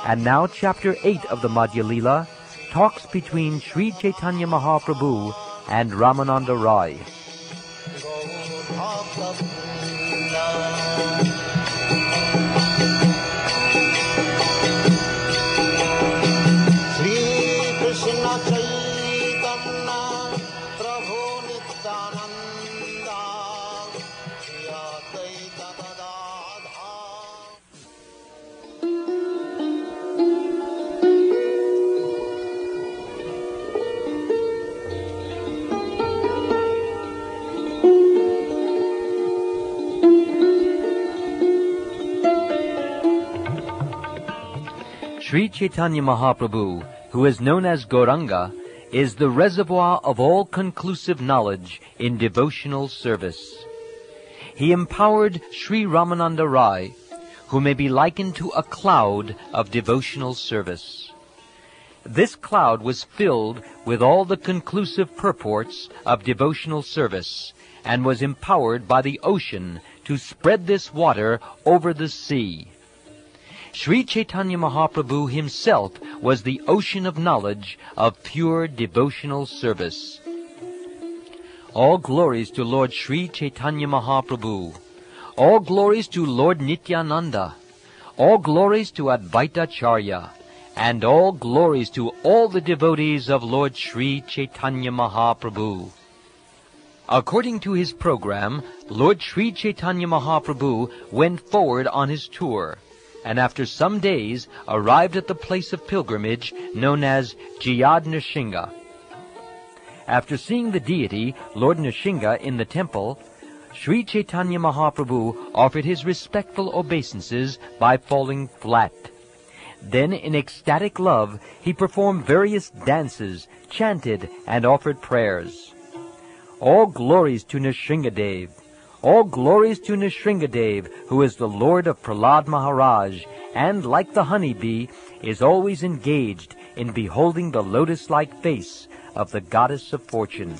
And now Chapter 8 of the Madhya Leela talks between Sri Caitanya Mahaprabhu and Ramananda Rai. Sri Caitanya Mahaprabhu, who is known as Gauranga, is the reservoir of all conclusive knowledge in devotional service. He empowered Sri Ramananda Rai, who may be likened to a cloud of devotional service. This cloud was filled with all the conclusive purports of devotional service, and was empowered by the ocean to spread this water over the sea. Sri Caitanya Mahaprabhu himself was the ocean of knowledge of pure devotional service. All glories to Lord Sri Caitanya Mahaprabhu. All glories to Lord Nityananda. All glories to Advaita Acharya. And all glories to all the devotees of Lord Sri Caitanya Mahaprabhu. According to his program, Lord Sri Caitanya Mahaprabhu went forward on his tour, and after some days arrived at the place of pilgrimage known as Jayad Nrsinga. After seeing the deity, Lord Nrsinga, in the temple, Sri Caitanya Mahaprabhu offered his respectful obeisances by falling flat. Then, in ecstatic love, he performed various dances, chanted, and offered prayers. All glories to Nrsingadev! All glories to Nrsingadev, who is the Lord of Prahlad Maharaj, and, like the honeybee, is always engaged in beholding the lotus-like face of the goddess of fortune.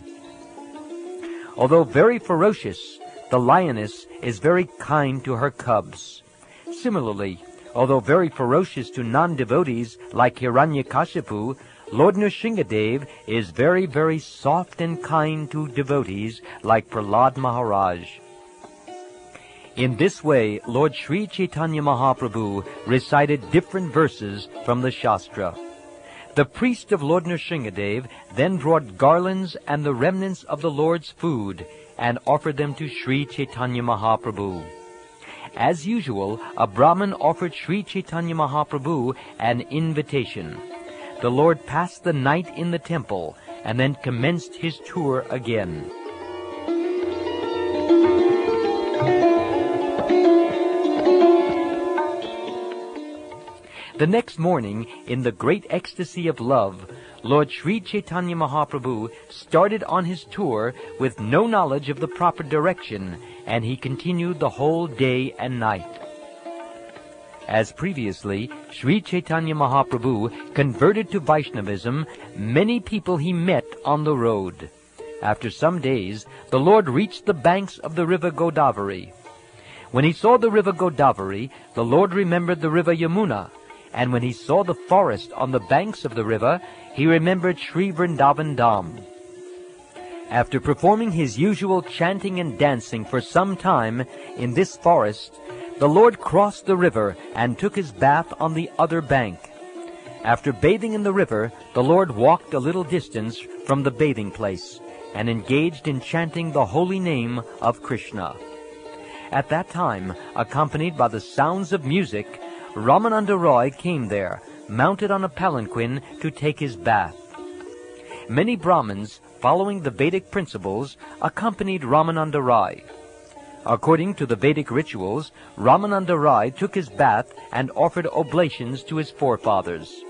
Although very ferocious, the lioness is very kind to her cubs. Similarly, although very ferocious to non-devotees like Hiranyakashipu, Lord Nrsingadev is very, very soft and kind to devotees like Prahlad Maharaj. In this way, Lord Sri Caitanya Mahaprabhu recited different verses from the Shastra. The priest of Lord Nrsingadev then brought garlands and the remnants of the Lord's food and offered them to Sri Caitanya Mahaprabhu. As usual, a Brahmin offered Sri Caitanya Mahaprabhu an invitation. The Lord passed the night in the temple and then commenced his tour again. The next morning, in the great ecstasy of love, Lord Sri Caitanya Mahaprabhu started on his tour with no knowledge of the proper direction, and he continued the whole day and night. As previously, Sri Caitanya Mahaprabhu converted to Vaishnavism many people he met on the road. After some days, the Lord reached the banks of the river Godavari. When he saw the river Godavari, the Lord remembered the river Yamuna, and when he saw the forest on the banks of the river, he remembered Sri Vrindavan Dham. After performing his usual chanting and dancing for some time in this forest, the Lord crossed the river and took his bath on the other bank. After bathing in the river, the Lord walked a little distance from the bathing place and engaged in chanting the holy name of Krishna. At that time, accompanied by the sounds of music, Ramananda Rai came there, mounted on a palanquin to take his bath. Many Brahmins, following the Vedic principles, accompanied Ramananda Rai. According to the Vedic rituals, Ramananda Rai took his bath and offered oblations to his forefathers.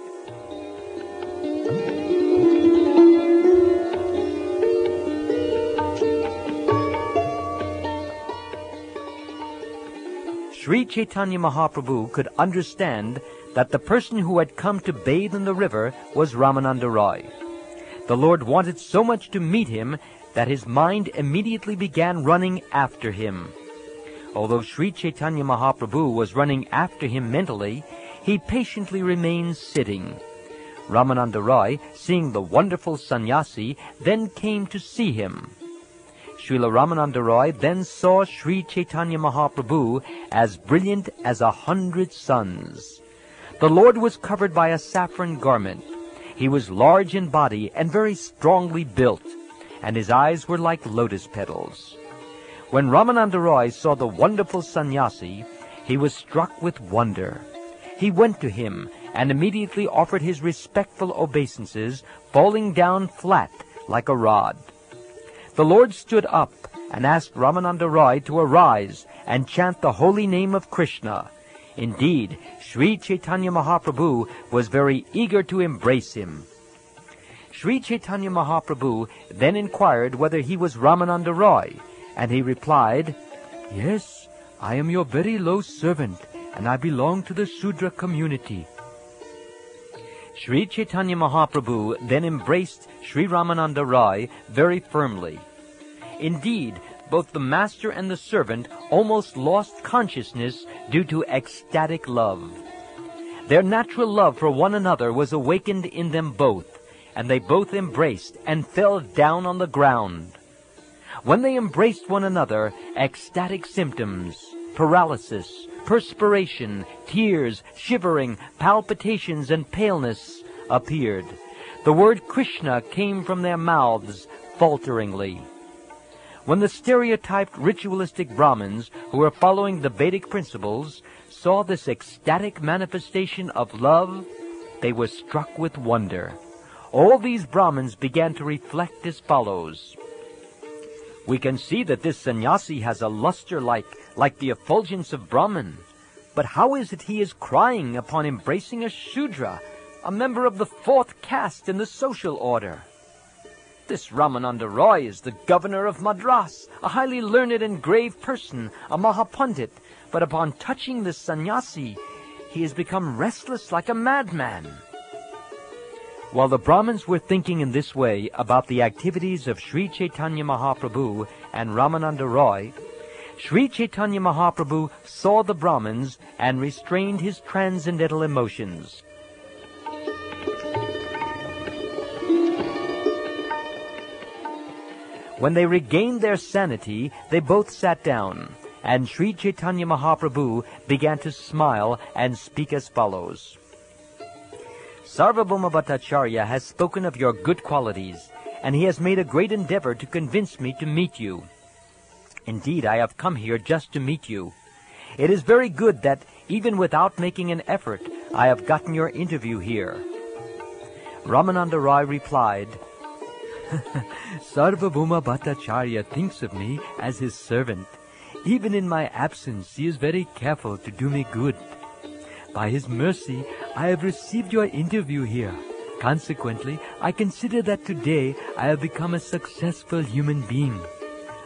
Sri Caitanya Mahaprabhu could understand that the person who had come to bathe in the river was Ramananda Rai. The Lord wanted so much to meet him that his mind immediately began running after him. Although Sri Caitanya Mahaprabhu was running after him mentally, he patiently remained sitting. Ramananda Roy, seeing the wonderful sannyasi, then came to see him. Srila Ramananda Roy then saw Sri Chaitanya Mahaprabhu as brilliant as 100 suns. The Lord was covered by a saffron garment. He was large in body and very strongly built, and his eyes were like lotus petals. When Ramananda Roy saw the wonderful sannyasi, he was struck with wonder. He went to him and immediately offered his respectful obeisances, falling down flat like a rod. The Lord stood up and asked Ramananda Roy to arise and chant the holy name of Krishna. Indeed, Sri Chaitanya Mahaprabhu was very eager to embrace him. Sri Chaitanya Mahaprabhu then inquired whether he was Ramananda Roy, and he replied, "Yes, I am your very low servant, and I belong to the Shudra community." Sri Chaitanya Mahaprabhu then embraced Sri Ramananda Roy very firmly. Indeed, both the master and the servant almost lost consciousness due to ecstatic love. Their natural love for one another was awakened in them both, and they both embraced and fell down on the ground. When they embraced one another, ecstatic symptoms, paralysis, perspiration, tears, shivering, palpitations, and paleness appeared. The word Krishna came from their mouths falteringly. When the stereotyped ritualistic Brahmins, who were following the Vedic principles, saw this ecstatic manifestation of love, they were struck with wonder. All these Brahmins began to reflect as follows. "We can see that this sannyasi has a luster like the effulgence of Brahman. But how is it he is crying upon embracing a Shudra, a member of the 4th caste in the social order? This Ramananda Roy is the governor of Madras, a highly learned and grave person, a Mahapandit, but upon touching this sannyasi, he has become restless like a madman." While the Brahmins were thinking in this way about the activities of Sri Chaitanya Mahaprabhu and Ramananda Roy, Sri Chaitanya Mahaprabhu saw the Brahmins and restrained his transcendental emotions. When they regained their sanity, they both sat down, and Sri Chaitanya Mahaprabhu began to smile and speak as follows. "Sarvabhauma Bhattacharya has spoken of your good qualities, and he has made a great endeavor to convince me to meet you. Indeed, I have come here just to meet you. It is very good that, even without making an effort, I have gotten your interview here." Ramananda Roy replied, "Sarvabhauma Bhattacharya thinks of me as his servant. Even in my absence, he is very careful to do me good. By his mercy, I have received your interview here. Consequently, I consider that today I have become a successful human being.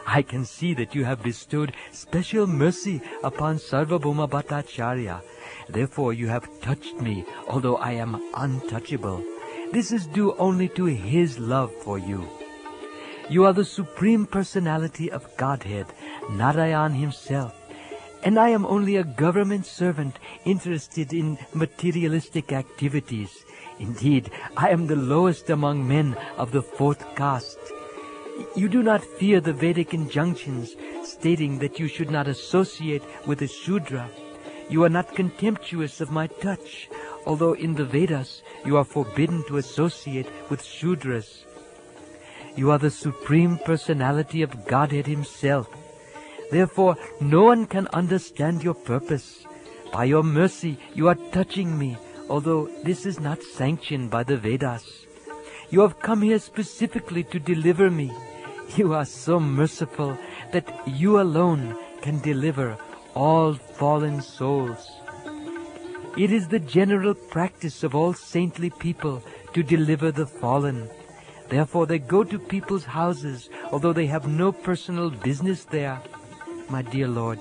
I can see that you have bestowed special mercy upon Sarvabhauma Bhattacharya. Therefore, you have touched me, although I am untouchable. This is due only to his love for you. You are the Supreme Personality of Godhead, Narayan himself, and I am only a government servant interested in materialistic activities. Indeed, I am the lowest among men of the 4th caste. You do not fear the Vedic injunctions stating that you should not associate with a Shudra. You are not contemptuous of my touch, although in the Vedas you are forbidden to associate with Shudras. You are the Supreme Personality of Godhead himself. Therefore, no one can understand your purpose. By your mercy, you are touching me, although this is not sanctioned by the Vedas. You have come here specifically to deliver me. You are so merciful that you alone can deliver all fallen souls. It is the general practice of all saintly people to deliver the fallen. Therefore they go to people's houses, although they have no personal business there. My dear Lord,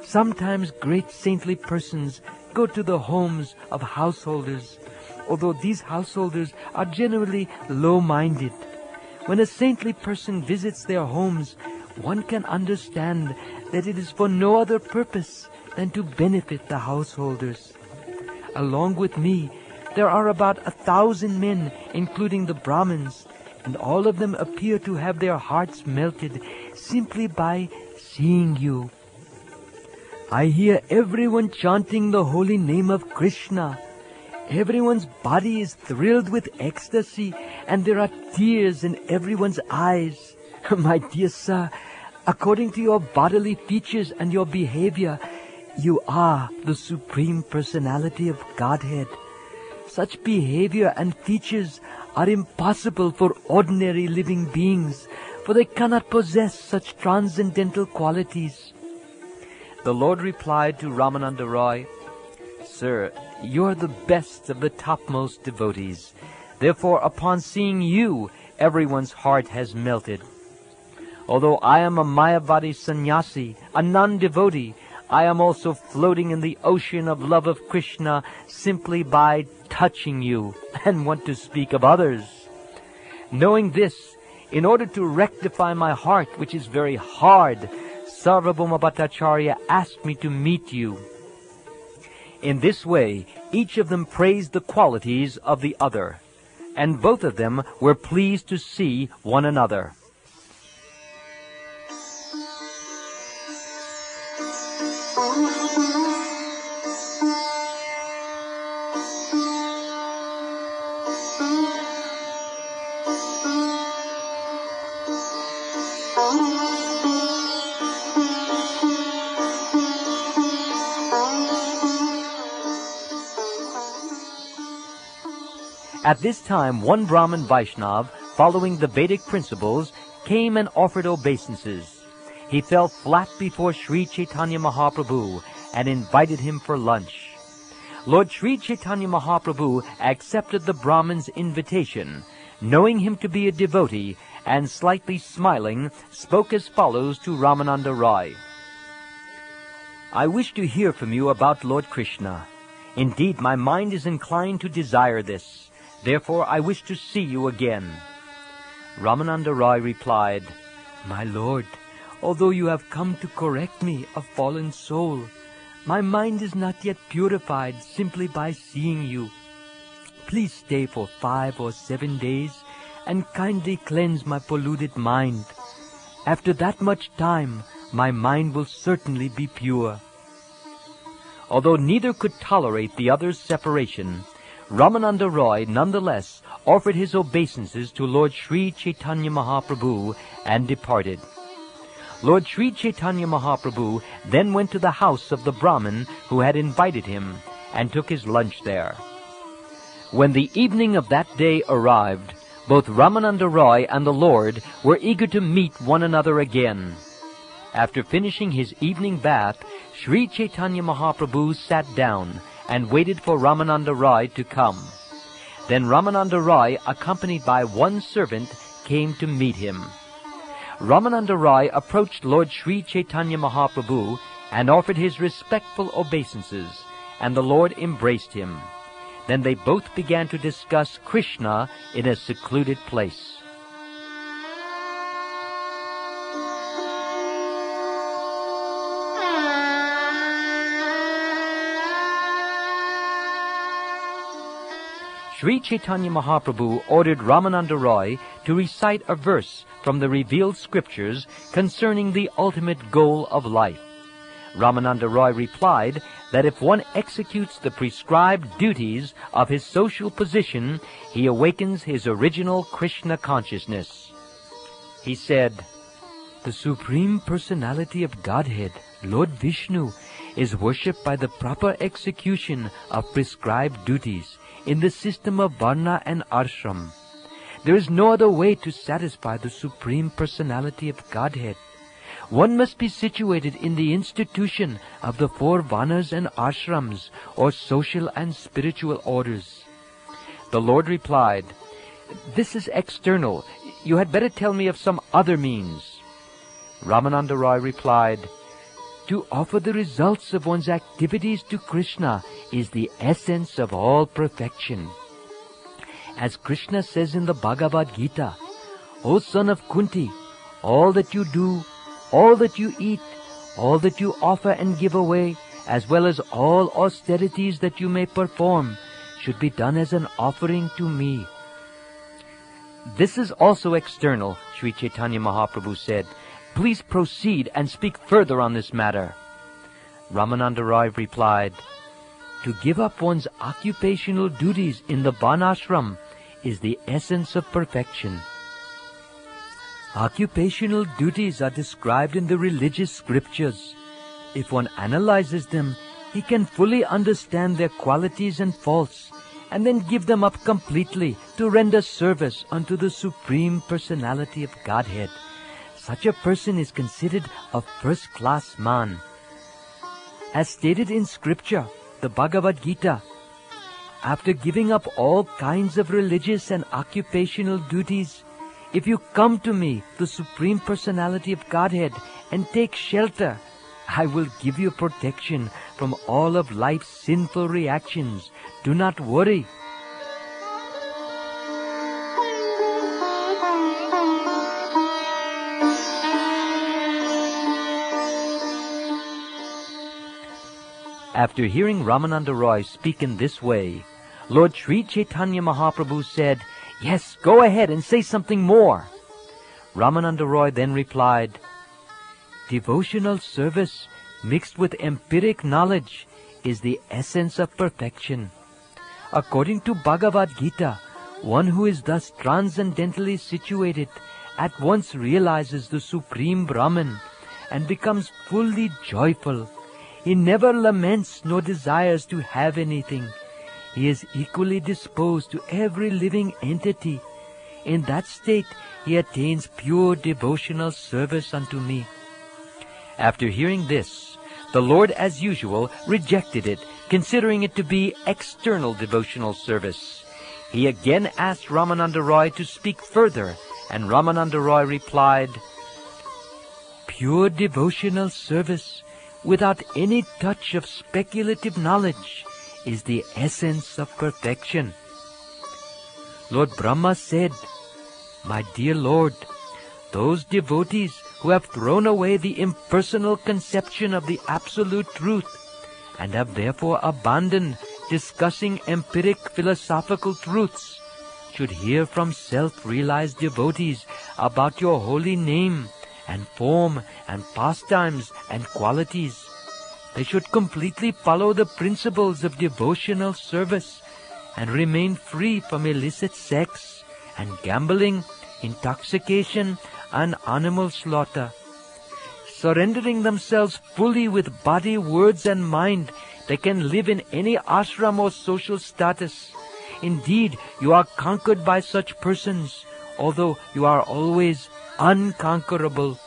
sometimes great saintly persons go to the homes of householders, although these householders are generally low-minded. When a saintly person visits their homes, one can understand that it is for no other purpose than to benefit the householders. along with me, there are about 1,000 men, including the Brahmins, and all of them appear to have their hearts melted simply by seeing you. I hear everyone chanting the holy name of Krishna. Everyone's body is thrilled with ecstasy, and there are tears in everyone's eyes. My dear sir, according to your bodily features and your behavior, you are the Supreme Personality of Godhead. Such behavior and features are impossible for ordinary living beings, for they cannot possess such transcendental qualities. The Lord replied to Ramananda Roy, Sir, you are the best of the topmost devotees. Therefore, upon seeing you, everyone's heart has melted. Although I am a Mayavadi sannyasi, a non-devotee, I am also floating in the ocean of love of Krishna simply by touching you, and want to speak of others. Knowing this, in order to rectify my heart, which is very hard, Sarvabhauma Bhattacharya asked me to meet you. In this way, each of them praised the qualities of the other, and both of them were pleased to see one another. At this time, one Brahmin Vaishnava, following the Vedic principles, came and offered obeisances. He fell flat before Sri Caitanya Mahaprabhu and invited him for lunch. Lord Sri Caitanya Mahaprabhu accepted the Brahmin's invitation, knowing him to be a devotee, and slightly smiling, spoke as follows to Ramananda Roy. I wish to hear from you about Lord Krishna. Indeed, my mind is inclined to desire this. Therefore, I wish to see you again. Ramananda Roy replied, My lord, although you have come to correct me, a fallen soul, my mind is not yet purified simply by seeing you. Please stay for 5 or 7 days and kindly cleanse my polluted mind. After that much time, my mind will certainly be pure. Although neither could tolerate the other's separation, Ramananda Roy nonetheless offered his obeisances to Lord Sri Caitanya Mahaprabhu and departed. Lord Sri Caitanya Mahaprabhu then went to the house of the Brahmin who had invited him and took his lunch there. When the evening of that day arrived, both Ramananda Roy and the Lord were eager to meet one another again. After finishing his evening bath, Sri Caitanya Mahaprabhu sat down and waited for Ramananda Roy to come. Then Ramananda Roy, accompanied by one servant, came to meet him. Ramananda Roy approached Lord Sri Caitanya Mahaprabhu and offered his respectful obeisances, and the Lord embraced him. Then they both began to discuss Krishna in a secluded place. Sri Caitanya Mahaprabhu ordered Ramananda Roy to recite a verse from the revealed scriptures concerning the ultimate goal of life. Ramananda Roy replied that if one executes the prescribed duties of his social position, he awakens his original Krishna consciousness. He said, The Supreme Personality of Godhead, Lord Vishnu, is worshipped by the proper execution of prescribed duties in the system of Varna and Ashram. There is no other way to satisfy the Supreme Personality of Godhead. One must be situated in the institution of the 4 Varnas and Ashrams, or social and spiritual orders. The Lord replied, This is external. You had better tell me of some other means. Ramananda Roy replied, To offer the results of one's activities to Krishna is the essence of all perfection. As Krishna says in the Bhagavad-gita, O son of Kunti, all that you do, all that you eat, all that you offer and give away, as well as all austerities that you may perform, should be done as an offering to me. This is also external, Sri Chaitanya Mahaprabhu said. Please proceed and speak further on this matter. Ramananda Roy replied, to give up one's occupational duties in the Varnashram is the essence of perfection. Occupational duties are described in the religious scriptures. If one analyzes them, he can fully understand their qualities and faults, and then give them up completely to render service unto the Supreme Personality of Godhead. Such a person is considered a first-class man. As stated in scripture, the Bhagavad-gita, after giving up all kinds of religious and occupational duties, if you come to me, the Supreme Personality of Godhead, and take shelter, I will give you protection from all of life's sinful reactions. Do not worry. After hearing Ramananda Roy speak in this way, Lord Sri Chaitanya Mahaprabhu said, yes, go ahead and say something more. Ramananda Roy then replied, devotional service mixed with empiric knowledge is the essence of perfection. According to Bhagavad-gita, one who is thus transcendentally situated at once realizes the Supreme Brahman and becomes fully joyful. He never laments nor desires to have anything. He is equally disposed to every living entity. In that state, he attains pure devotional service unto me. After hearing this, the Lord, as usual, rejected it, considering it to be external devotional service. He again asked Ramananda Roy to speak further, and Ramananda Roy replied, pure devotional service without any touch of speculative knowledge is the essence of perfection. Lord Brahma said, my dear Lord, those devotees who have thrown away the impersonal conception of the absolute truth and have therefore abandoned discussing empiric philosophical truths should hear from self-realized devotees about your holy name and form and pastimes and qualities. They should completely follow the principles of devotional service and remain free from illicit sex and gambling, intoxication, and animal slaughter. Surrendering themselves fully with body, words, and mind, they can live in any ashram or social status. Indeed, you are conquered by such persons, although you are always unconquerable.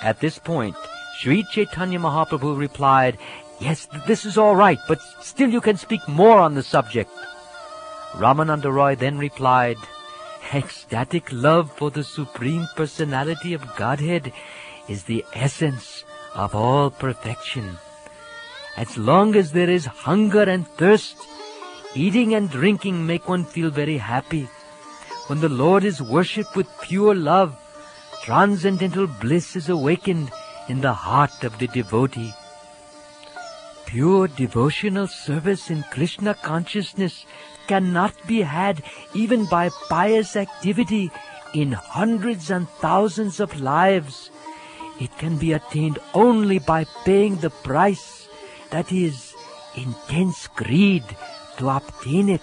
At this point, Sri Chaitanya Mahaprabhu replied, yes, this is all right, but still you can speak more on the subject. Ramananda Roy then replied, ecstatic love for the Supreme Personality of Godhead is the essence of all perfection. As long as there is hunger and thirst, eating and drinking make one feel very happy. When the Lord is worshipped with pure love, transcendental bliss is awakened in the heart of the devotee. Pure devotional service in Krishna consciousness cannot be had even by pious activity in hundreds and thousands of lives. It can be attained only by paying the price, that is, intense greed, to obtain it.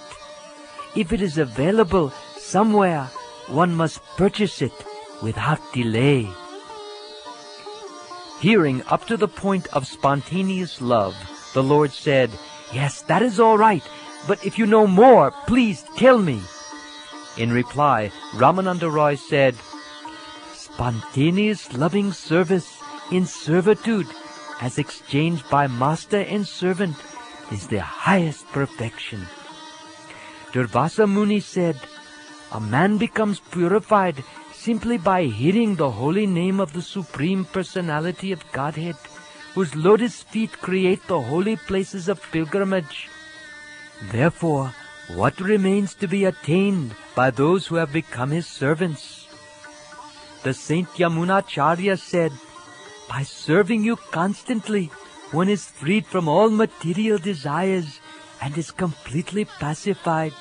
If it is available somewhere, one must purchase it without delay. Hearing up to the point of spontaneous love, the Lord said, yes, that is all right, but if you know more, please tell me. In reply, Ramananda Roy said, spontaneous loving service in servitude, as exchanged by master and servant, is the highest perfection. Durvasa Muni said, a man becomes purified simply by hearing the holy name of the Supreme Personality of Godhead, whose lotus feet create the holy places of pilgrimage. Therefore, what remains to be attained by those who have become his servants? The Saint Yamunacharya said, by serving you constantly, one is freed from all material desires and is completely pacified.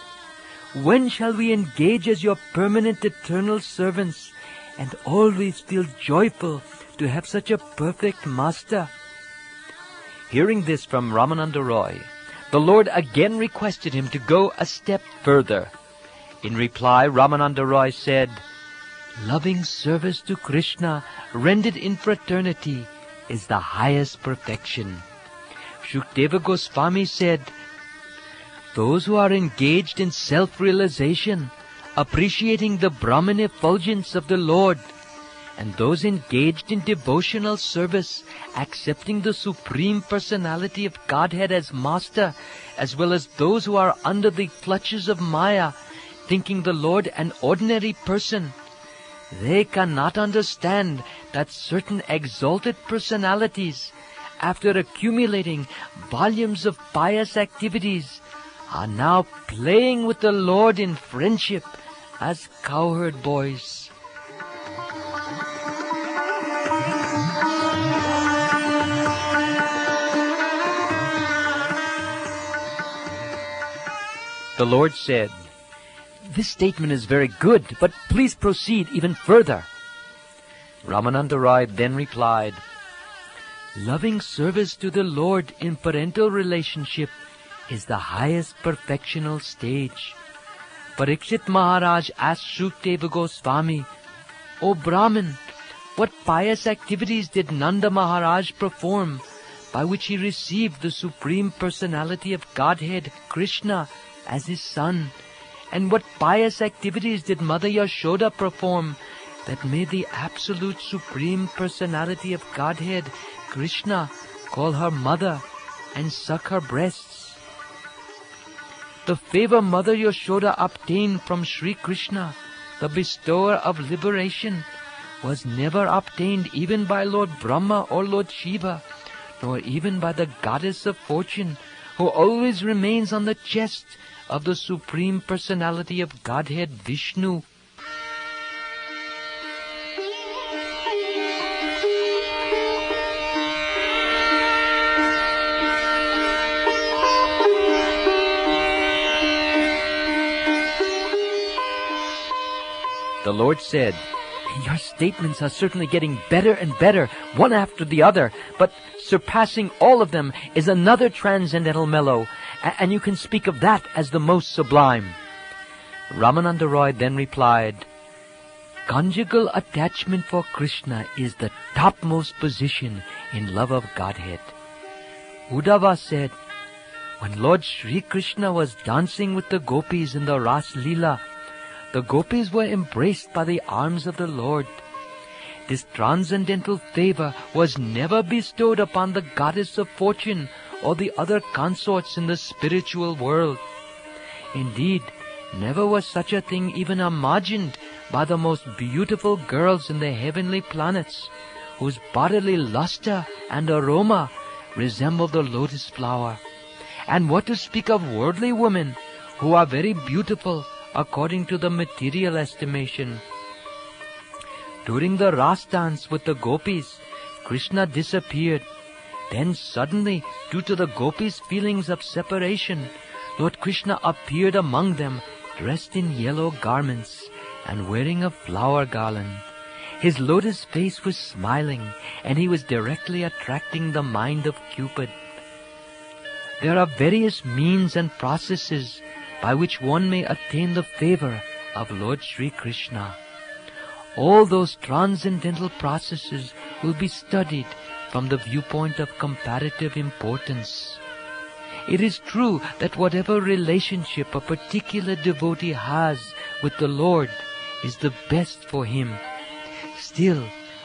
When shall we engage as your permanent eternal servants and always feel joyful to have such a perfect master? Hearing this from Ramananda Roy, the Lord again requested him to go a step further. In reply, Ramananda Roy said, loving service to Krishna rendered in fraternity is the highest perfection. Shukdeva Goswami said, those who are engaged in self-realization, appreciating the Brahman effulgence of the Lord, and those engaged in devotional service, accepting the Supreme Personality of Godhead as Master, as well as those who are under the clutches of Maya, thinking the Lord an ordinary person, they cannot understand that certain exalted personalities, after accumulating volumes of pious activities, are now playing with the Lord in friendship as cowherd boys. The Lord said, this statement is very good, but please proceed even further. Ramananda Roy then replied, loving service to the Lord in parental relationship is the highest perfectional stage. Parikshit Maharaj asked Shukdeva Goswami, O Brahmin, what pious activities did Nanda Maharaj perform by which he received the Supreme Personality of Godhead, Krishna, as his son? And what pious activities did Mother Yashoda perform that made the Absolute Supreme Personality of Godhead, Krishna, call her mother and suck her breasts? The favor Mother Yashoda obtained from Sri Krishna, the bestower of liberation, was never obtained even by Lord Brahma or Lord Shiva, nor even by the Goddess of Fortune, who always remains on the chest of the Supreme Personality of Godhead, Vishnu. The Lord said, your statements are certainly getting better and better, one after the other, but surpassing all of them is another transcendental mellow, and you can speak of that as the most sublime. Ramananda Roy then replied, conjugal attachment for Krishna is the topmost position in love of Godhead. Uddhava said, when Lord Sri Krishna was dancing with the gopis in the Ras Leela, the gopis were embraced by the arms of the Lord. This transcendental favor was never bestowed upon the Goddess of Fortune or the other consorts in the spiritual world. Indeed, never was such a thing even imagined by the most beautiful girls in the heavenly planets, whose bodily luster and aroma resemble the lotus flower. And what to speak of worldly women, who are very beautiful according to the material estimation. During the Ras dance with the gopis, Krishna disappeared. Then suddenly, due to the gopis' feelings of separation, Lord Krishna appeared among them, dressed in yellow garments and wearing a flower garland. His lotus face was smiling, and he was directly attracting the mind of Cupid. There are various means and processes by which one may attain the favor of Lord Sri Krishna. All those transcendental processes will be studied from the viewpoint of comparative importance. It is true that whatever relationship a particular devotee has with the Lord is the best for him. Still,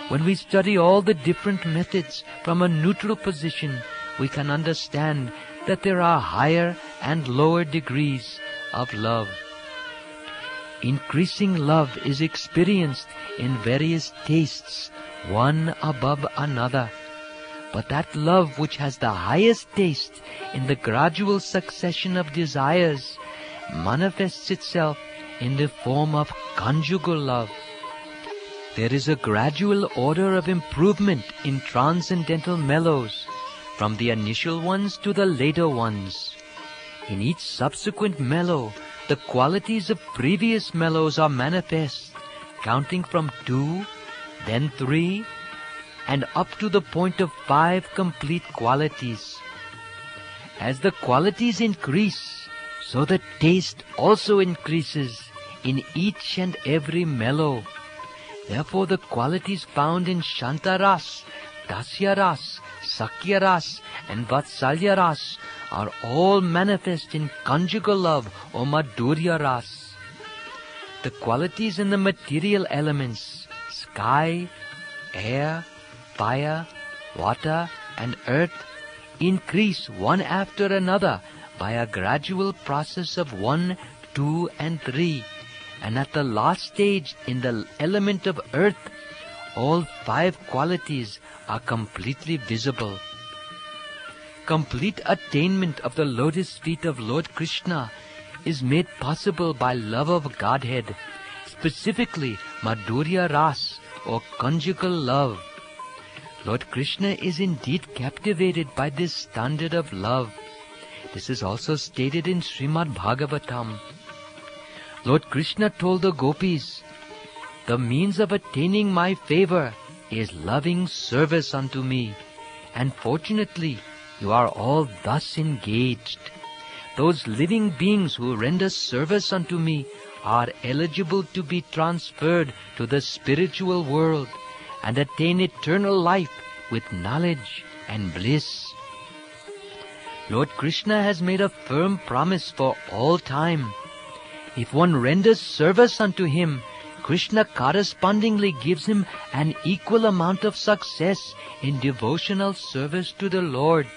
when we study all the different methods from a neutral position, we can understand that there are higher and lower degrees of love. Increasing love is experienced in various tastes, one above another. but that love which has the highest taste in the gradual succession of desires manifests itself in the form of conjugal love. There is a gradual order of improvement in transcendental mellows, from the initial ones to the later ones. In each subsequent mellow, the qualities of previous mellows are manifest, counting from 2, then 3, and up to the point of 5 complete qualities. As the qualities increase, so the taste also increases in each and every mellow. Therefore the qualities found in Shantaras, Dasyaras, Sakyaras and Vatsalyaras are all manifest in conjugal love or Madhurya Ras. The qualities in the material elements, sky, air, fire, water and earth, increase one after another by a gradual process of 1, 2 and 3, and at the last stage in the element of earth, all 5 qualities are completely visible. Complete attainment of the lotus feet of Lord Krishna is made possible by love of Godhead, specifically Madhurya Ras or conjugal love. Lord Krishna is indeed captivated by this standard of love. This is also stated in Srimad Bhagavatam. Lord Krishna told the gopis, "The means of attaining my favor is loving service unto me, and fortunately you are all thus engaged. Those living beings who render service unto me are eligible to be transferred to the spiritual world and attain eternal life with knowledge and bliss." Lord Krishna has made a firm promise for all time. If one renders service unto him, Krishna correspondingly gives him an equal amount of success in devotional service to the Lord.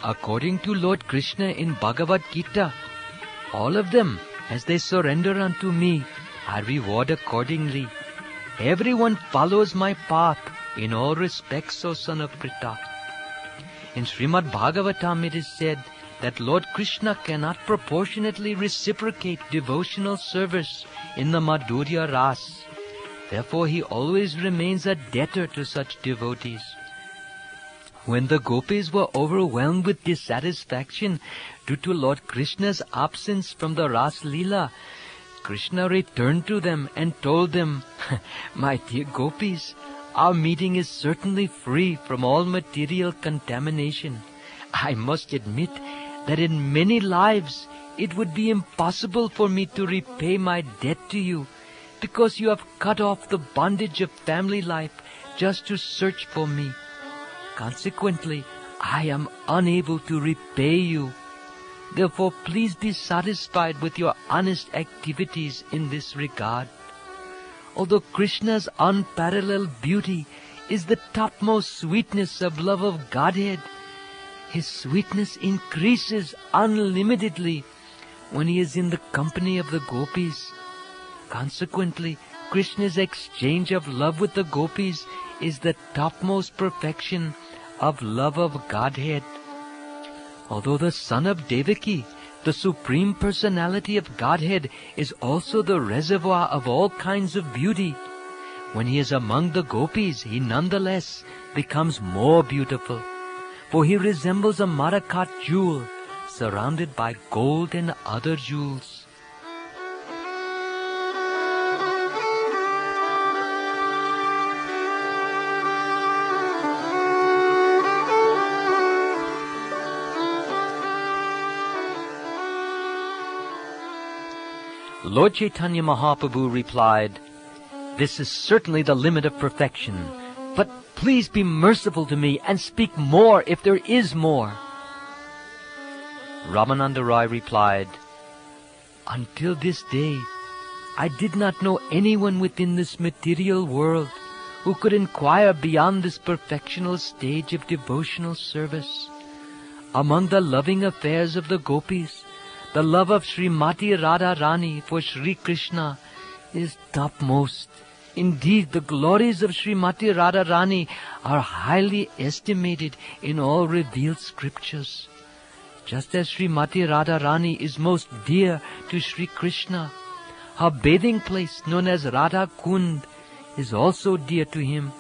According to Lord Krishna in Bhagavad-gita, all of them, as they surrender unto me, I reward accordingly. Everyone follows my path in all respects, O son of Pritha. In Srimad Bhagavatam it is said that Lord Krishna cannot proportionately reciprocate devotional service in the Madhurya Ras. Therefore he always remains a debtor to such devotees. When the gopis were overwhelmed with dissatisfaction due to Lord Krishna's absence from the Ras Leela, Krishna returned to them and told them, "My dear gopis, our meeting is certainly free from all material contamination. I must admit that in many lives it would be impossible for me to repay my debt to you, because you have cut off the bondage of family life just to search for me. Consequently, I am unable to repay you. Therefore, please be satisfied with your honest activities in this regard." Although Krishna's unparalleled beauty is the topmost sweetness of love of Godhead, his sweetness increases unlimitedly when he is in the company of the gopis. Consequently, Krishna's exchange of love with the gopis is the topmost perfection of love of Godhead. Although the son of Devaki, the Supreme Personality of Godhead, is also the reservoir of all kinds of beauty, when he is among the gopis, he nonetheless becomes more beautiful, for he resembles a Marakat jewel surrounded by gold and other jewels. Lord Chaitanya Mahaprabhu replied, "This is certainly the limit of perfection, but please be merciful to me and speak more if there is more." Ramananda Roy replied, "Until this day, I did not know anyone within this material world who could inquire beyond this perfectional stage of devotional service. Among the loving affairs of the gopis, the love of Srimati Radharani for Sri Krishna is topmost, Indeed, the glories of Srimati Radharani are highly estimated in all revealed scriptures. Just as Srimati Radharani is most dear to Sri Krishna, her bathing place known as Radha Kund is also dear to him.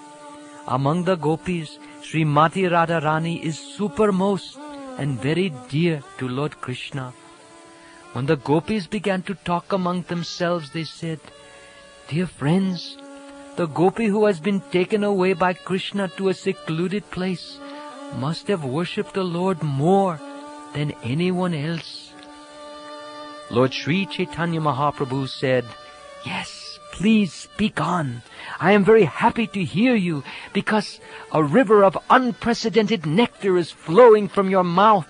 Among the gopis, Srimati Radharani is supermost and very dear to Lord Krishna. When the gopis began to talk among themselves, they said, "Dear friends, the gopi who has been taken away by Krishna to a secluded place must have worshipped the Lord more than anyone else." Lord Sri Chaitanya Mahaprabhu said, "Yes, please speak on. I am very happy to hear you because a river of unprecedented nectar is flowing from your mouth."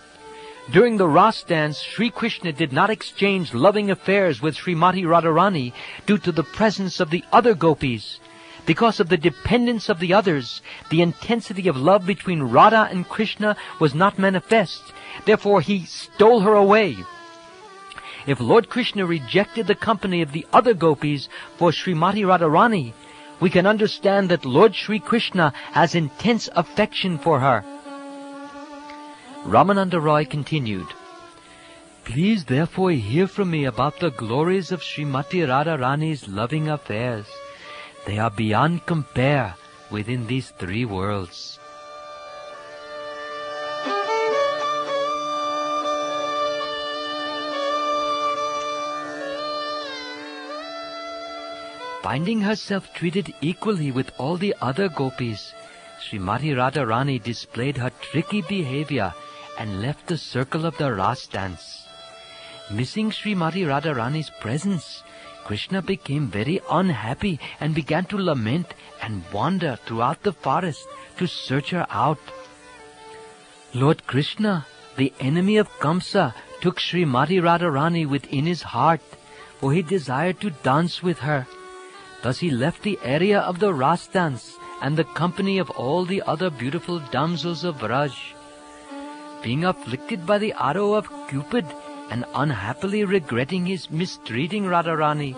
During the Ras dance, Sri Krishna did not exchange loving affairs with Srimati Radharani due to the presence of the other gopis. Because of the dependence of the others, the intensity of love between Radha and Krishna was not manifest. Therefore, he stole her away. If Lord Krishna rejected the company of the other gopis for Srimati Radharani, we can understand that Lord Sri Krishna has intense affection for her. Ramananda Roy continued, "Please therefore hear from me about the glories of Srimati Radharani's loving affairs. They are beyond compare within these three worlds." Finding herself treated equally with all the other gopis, Srimati Radharani displayed her tricky behavior and left the circle of the Ras dance. Missing Srimati Radharani's presence, Krishna became very unhappy and began to lament and wander throughout the forest to search her out. Lord Krishna, the enemy of Kamsa, took Srimati Radharani within his heart, for he desired to dance with her. Thus he left the area of the Ras dance and the company of all the other beautiful damsels of Vraj. Being afflicted by the arrow of Cupid and unhappily regretting his mistreating Radharani,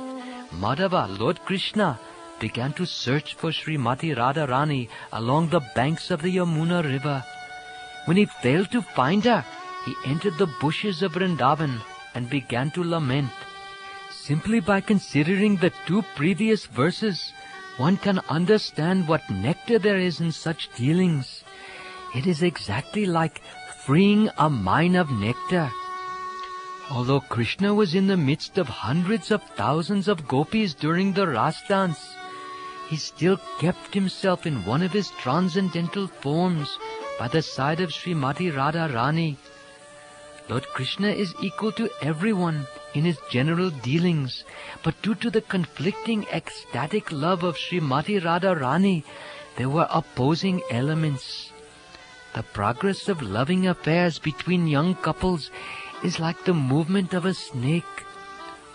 Madhava, Lord Krishna, began to search for Srimati Radharani along the banks of the Yamuna river. When he failed to find her, he entered the bushes of Vrindavan and began to lament. Simply by considering the two previous verses, one can understand what nectar there is in such dealings. It is exactly like freeing a mine of nectar. Although Krishna was in the midst of hundreds of thousands of gopis during the Ras dance, he still kept himself in one of his transcendental forms by the side of Srimati Radharani. Lord Krishna is equal to everyone in his general dealings, but due to the conflicting ecstatic love of Srimati Radharani, there were opposing elements. The progress of loving affairs between young couples is like the movement of a snake.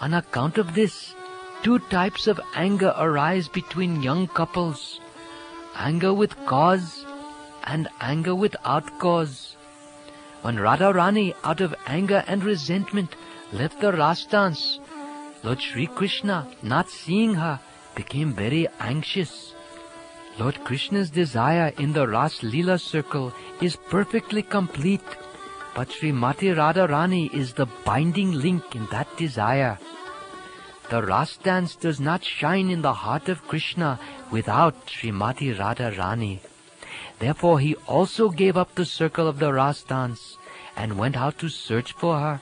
On account of this, two types of anger arise between young couples: anger with cause and anger without cause. When Radharani, out of anger and resentment, left the Ras dance, Lord Sri Krishna, not seeing her, became very anxious. Lord Krishna's desire in the Ras Leela circle is perfectly complete, but Srimati Radharani is the binding link in that desire. The Ras dance does not shine in the heart of Krishna without Srimati Radharani. Therefore he also gave up the circle of the Ras dance and went out to search for her.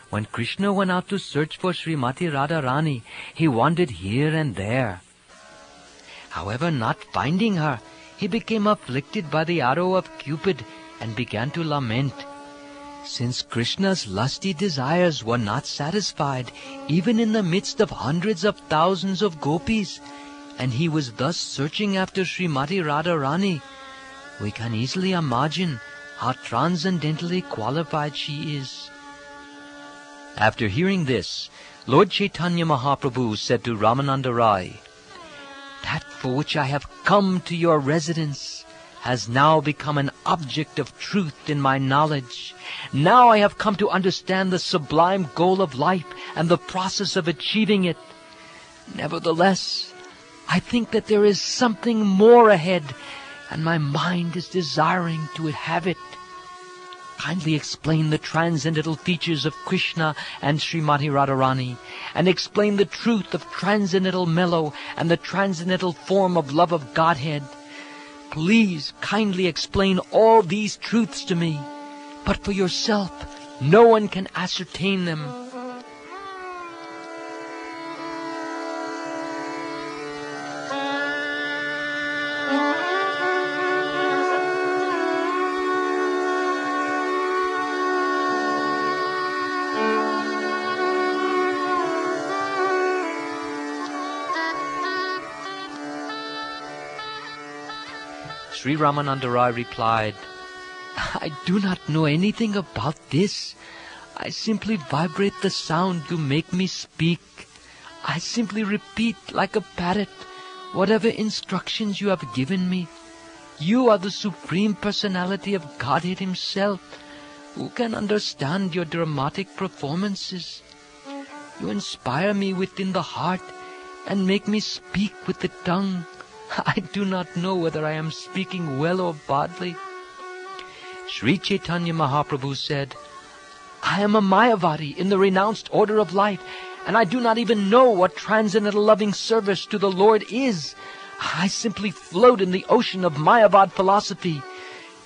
When Krishna went out to search for Srimati Radharani, he wandered here and there. However, not finding her, he became afflicted by the arrow of Cupid and began to lament. Since Krishna's lusty desires were not satisfied even in the midst of hundreds of thousands of gopis, and he was thus searching after Srimati Radharani, we can easily imagine how transcendently qualified she is. After hearing this, Lord Chaitanya Mahaprabhu said to Ramananda Rai, "That for which I have come to your residence has now become an object of truth in my knowledge. Now I have come to understand the sublime goal of life and the process of achieving it. Nevertheless, I think that there is something more ahead, and my mind is desiring to have it. Kindly explain the transcendental features of Krishna and Srimati Radharani, and explain the truth of transcendental mellow and the transcendental form of love of Godhead. Please kindly explain all these truths to me, but for yourself, no one can ascertain them. Sri Ramananda Rai replied, I do not know anything about this. I simply vibrate the sound you make me speak. I simply repeat like a parrot whatever instructions you have given me. You are the Supreme Personality of Godhead Himself. Who can understand your dramatic performances? You inspire me within the heart and make me speak with the tongue. I do not know whether I am speaking well or badly. Sri Chaitanya Mahaprabhu said, I am a Mayavadi in the renounced order of light, and I do not even know what transcendental loving service to the Lord is. I simply float in the ocean of Mayavad philosophy.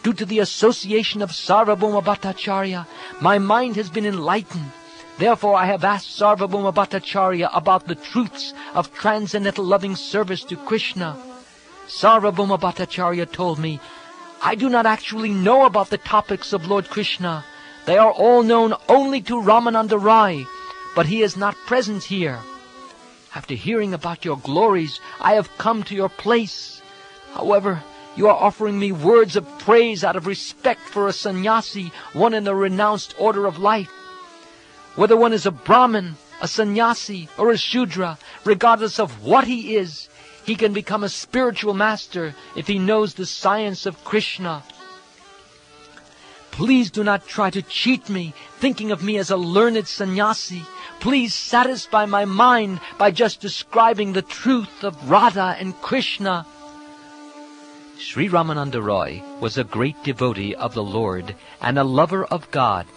Due to the association of Sarvabhauma Bhattacharya, my mind has been enlightened. Therefore I have asked Sarvabhauma Bhattacharya about the truths of transcendental loving service to Krishna. Sarvabhauma Bhattacharya told me, I do not actually know about the topics of Lord Krishna. They are all known only to Ramananda Rai, but he is not present here. After hearing about your glories, I have come to your place. However, you are offering me words of praise out of respect for a sannyasi, one in the renounced order of light. Whether one is a Brahmin, a sannyasi, or a Shudra, regardless of what he is, he can become a spiritual master if he knows the science of Krishna. Please do not try to cheat me, thinking of me as a learned sannyasi. Please satisfy my mind by just describing the truth of Radha and Krishna. Sri Ramananda Rai was a great devotee of the Lord and a lover of God,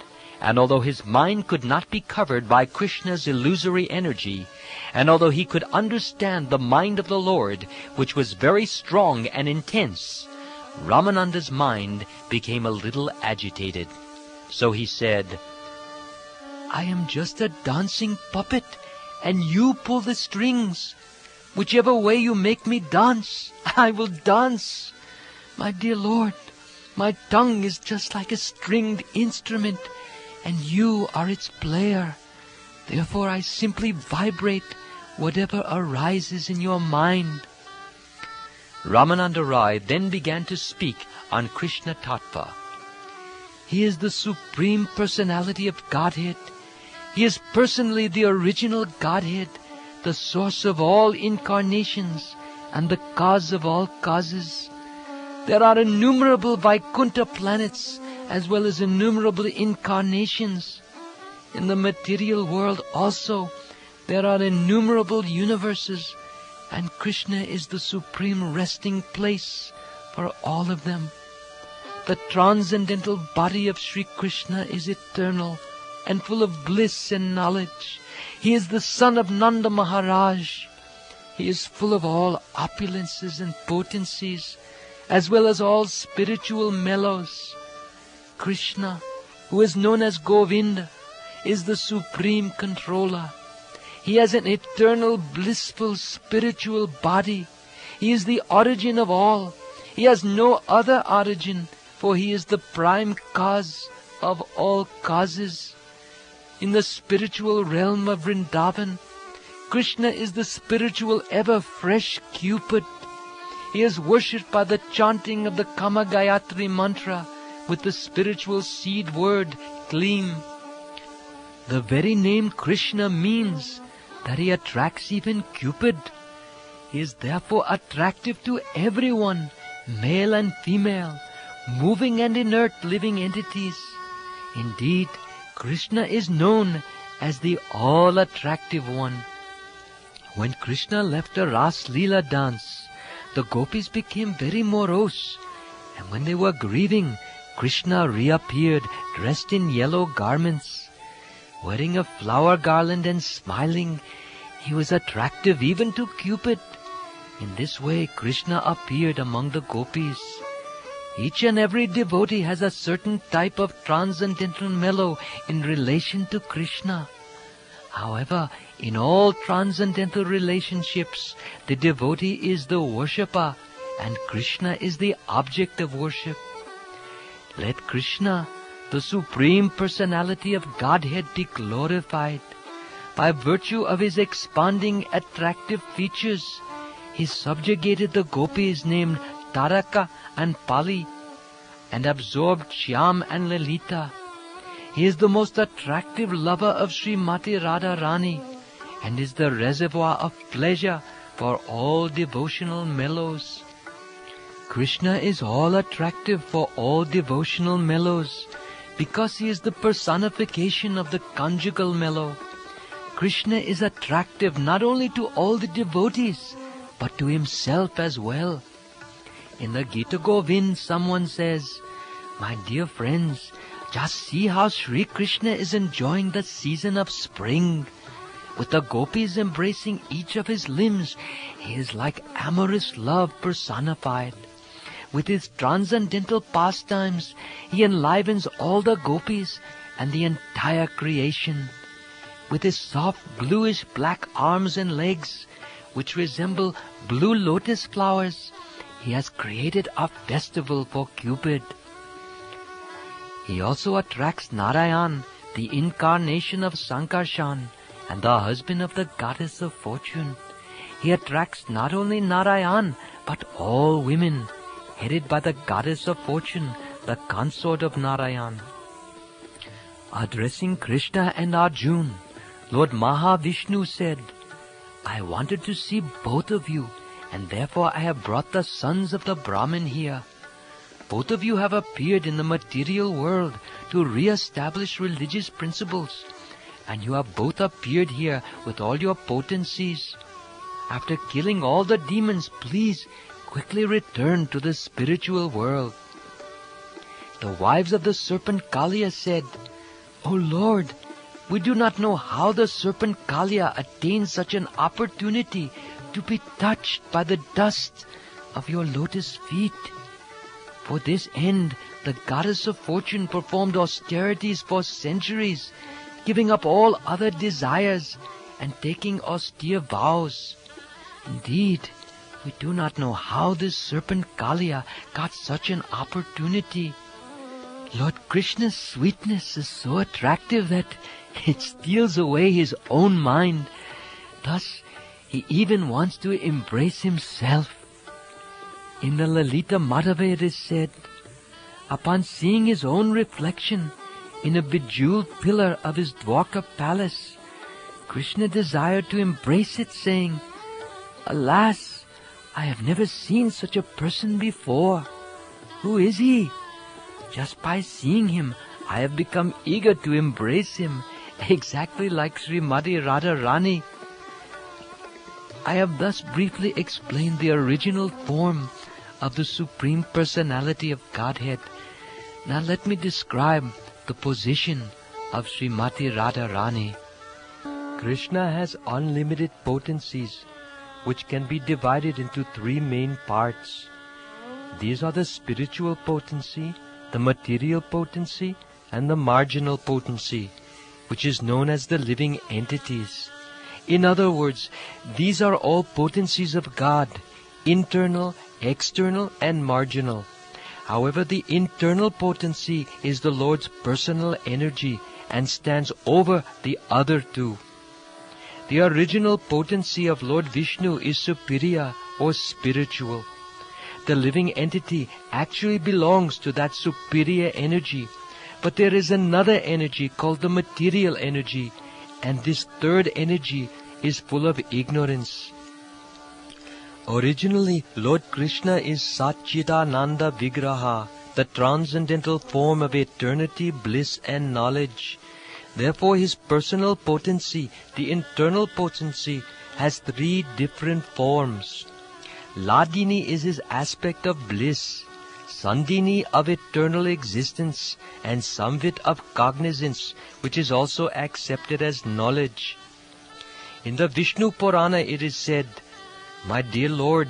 and although his mind could not be covered by Krishna's illusory energy, and although he could understand the mind of the Lord, which was very strong and intense, Ramananda's mind became a little agitated. So he said, I am just a dancing puppet, and you pull the strings. Whichever way you make me dance, I will dance. My dear Lord, my tongue is just like a stringed instrument, and you are its player. Therefore I simply vibrate whatever arises in your mind. Ramananda Rai then began to speak on Krishna Tattva. He is the Supreme Personality of Godhead. He is personally the original Godhead, the source of all incarnations and the cause of all causes. There are innumerable Vaikuntha planets as well as innumerable incarnations. In the material world also, there are innumerable universes, and Krishna is the supreme resting place for all of them. The transcendental body of Sri Krishna is eternal and full of bliss and knowledge. He is the son of Nanda Maharaj. He is full of all opulences and potencies, as well as all spiritual mellows. Krishna, who is known as Govinda, is the supreme controller. He has an eternal, blissful, spiritual body. He is the origin of all. He has no other origin, for he is the prime cause of all causes. In the spiritual realm of Vrindavan, Krishna is the spiritual ever-fresh Cupid. He is worshipped by the chanting of the Kama Gayatri mantra with the spiritual seed word Kleem. The very name Krishna means that he attracts even Cupid. He is therefore attractive to everyone, male and female, moving and inert living entities. Indeed, Krishna is known as the all-attractive one. When Krishna left the Ras Leela dance, the gopis became very morose, and when they were grieving, Krishna reappeared dressed in yellow garments. Wearing a flower garland and smiling, he was attractive even to Cupid. In this way, Krishna appeared among the gopis. Each and every devotee has a certain type of transcendental mellow in relation to Krishna. However, in all transcendental relationships, the devotee is the worshipper and Krishna is the object of worship. Let Krishna, the Supreme Personality of Godhead, be glorified. By virtue of his expanding attractive features, he subjugated the gopis named Taraka and Pali and absorbed Shyam and Lalita. He is the most attractive lover of Srimati Radharani and is the reservoir of pleasure for all devotional mellows. Krishna is all attractive for all devotional mellows because he is the personification of the conjugal mellow. Krishna is attractive not only to all the devotees but to himself as well. In the Gita Govind, someone says, "My dear friends, just see how Sri Krishna is enjoying the season of spring. With the gopis embracing each of his limbs, he is like amorous love personified. With his transcendental pastimes, he enlivens all the gopis and the entire creation. With his soft bluish black arms and legs, which resemble blue lotus flowers, he has created a festival for Cupid. He also attracts Narayan, the incarnation of Sankarshan and the husband of the goddess of fortune. He attracts not only Narayan but all women, headed by the goddess of fortune, the consort of Narayan." Addressing Krishna and Arjuna, Lord Mahavishnu said, "I wanted to see both of you, and therefore I have brought the sons of the Brahmin here. Both of you have appeared in the material world to re-establish religious principles, and you have both appeared here with all your potencies. After killing all the demons, please quickly return to the spiritual world." The wives of the serpent Kalia said, "O Lord, we do not know how the serpent Kalia attained such an opportunity to be touched by the dust of your lotus feet. For this end, the goddess of fortune performed austerities for centuries, giving up all other desires and taking austere vows. Indeed, we do not know how this serpent Kalia got such an opportunity. Lord Krishna's sweetness is so attractive that it steals away his own mind. Thus, he even wants to embrace himself." In the Lalita Madhava it is said, upon seeing his own reflection in a bejeweled pillar of his Dwarka palace, Krishna desired to embrace it, saying, "Alas, I have never seen such a person before. Who is he? Just by seeing him, I have become eager to embrace him, exactly like Srimati Radharani." I have thus briefly explained the original form of the Supreme Personality of Godhead. Now let me describe the position of Srimati Radharani. Krishna has unlimited potencies, which can be divided into three main parts. These are the spiritual potency, the material potency, and the marginal potency, which is known as the living entities. In other words, these are all potencies of God, internal, external, and marginal. However, the internal potency is the Lord's personal energy and stands over the other two. The original potency of Lord Vishnu is superior or spiritual. The living entity actually belongs to that superior energy, but there is another energy called the material energy, and this third energy is full of ignorance. Originally, Lord Krishna is Satchidananda Vigraha, the transcendental form of eternity, bliss and knowledge. Therefore his personal potency, the internal potency, has 3 different forms. Ladini is his aspect of bliss, Sandini of eternal existence, and Samvit of cognizance, which is also accepted as knowledge. In the Vishnu Purana it is said, "My dear Lord,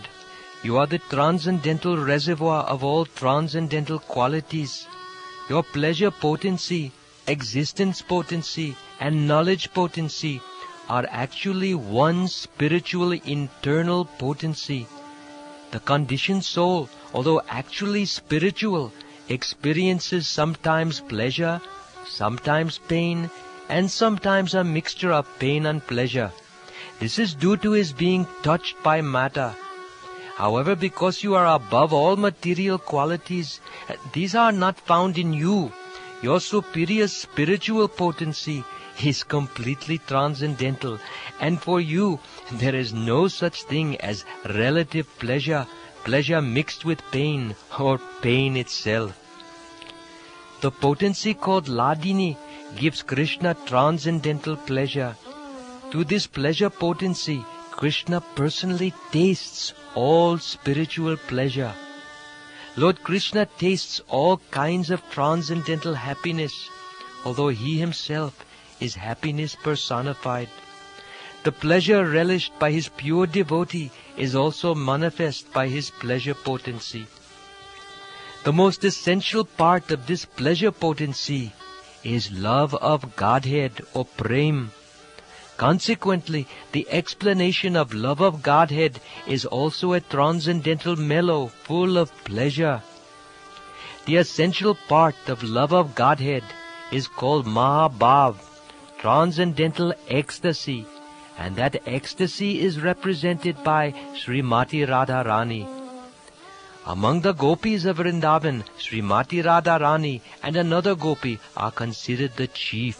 you are the transcendental reservoir of all transcendental qualities. Your pleasure potency, existence potency, and knowledge potency are actually one spiritual internal potency. The conditioned soul, although actually spiritual, experiences sometimes pleasure, sometimes pain, and sometimes a mixture of pain and pleasure. This is due to his being touched by matter. However, because you are above all material qualities, these are not found in you. Your superior spiritual potency is completely transcendental, and for you there is no such thing as relative pleasure, pleasure mixed with pain, or pain itself." The potency called Ladini gives Krishna transcendental pleasure. To this pleasure potency, Krishna personally tastes all spiritual pleasure. Lord Krishna tastes all kinds of transcendental happiness, although he himself is happiness personified. The pleasure relished by his pure devotee is also manifest by his pleasure potency. The most essential part of this pleasure potency is love of Godhead or Prem. Consequently, the explanation of love of Godhead is also a transcendental mellow full of pleasure. The essential part of love of Godhead is called Mahabhav, transcendental ecstasy, and that ecstasy is represented by Srimati Radharani. Among the gopis of Vrindavan, Srimati Radharani and another gopi are considered the chief.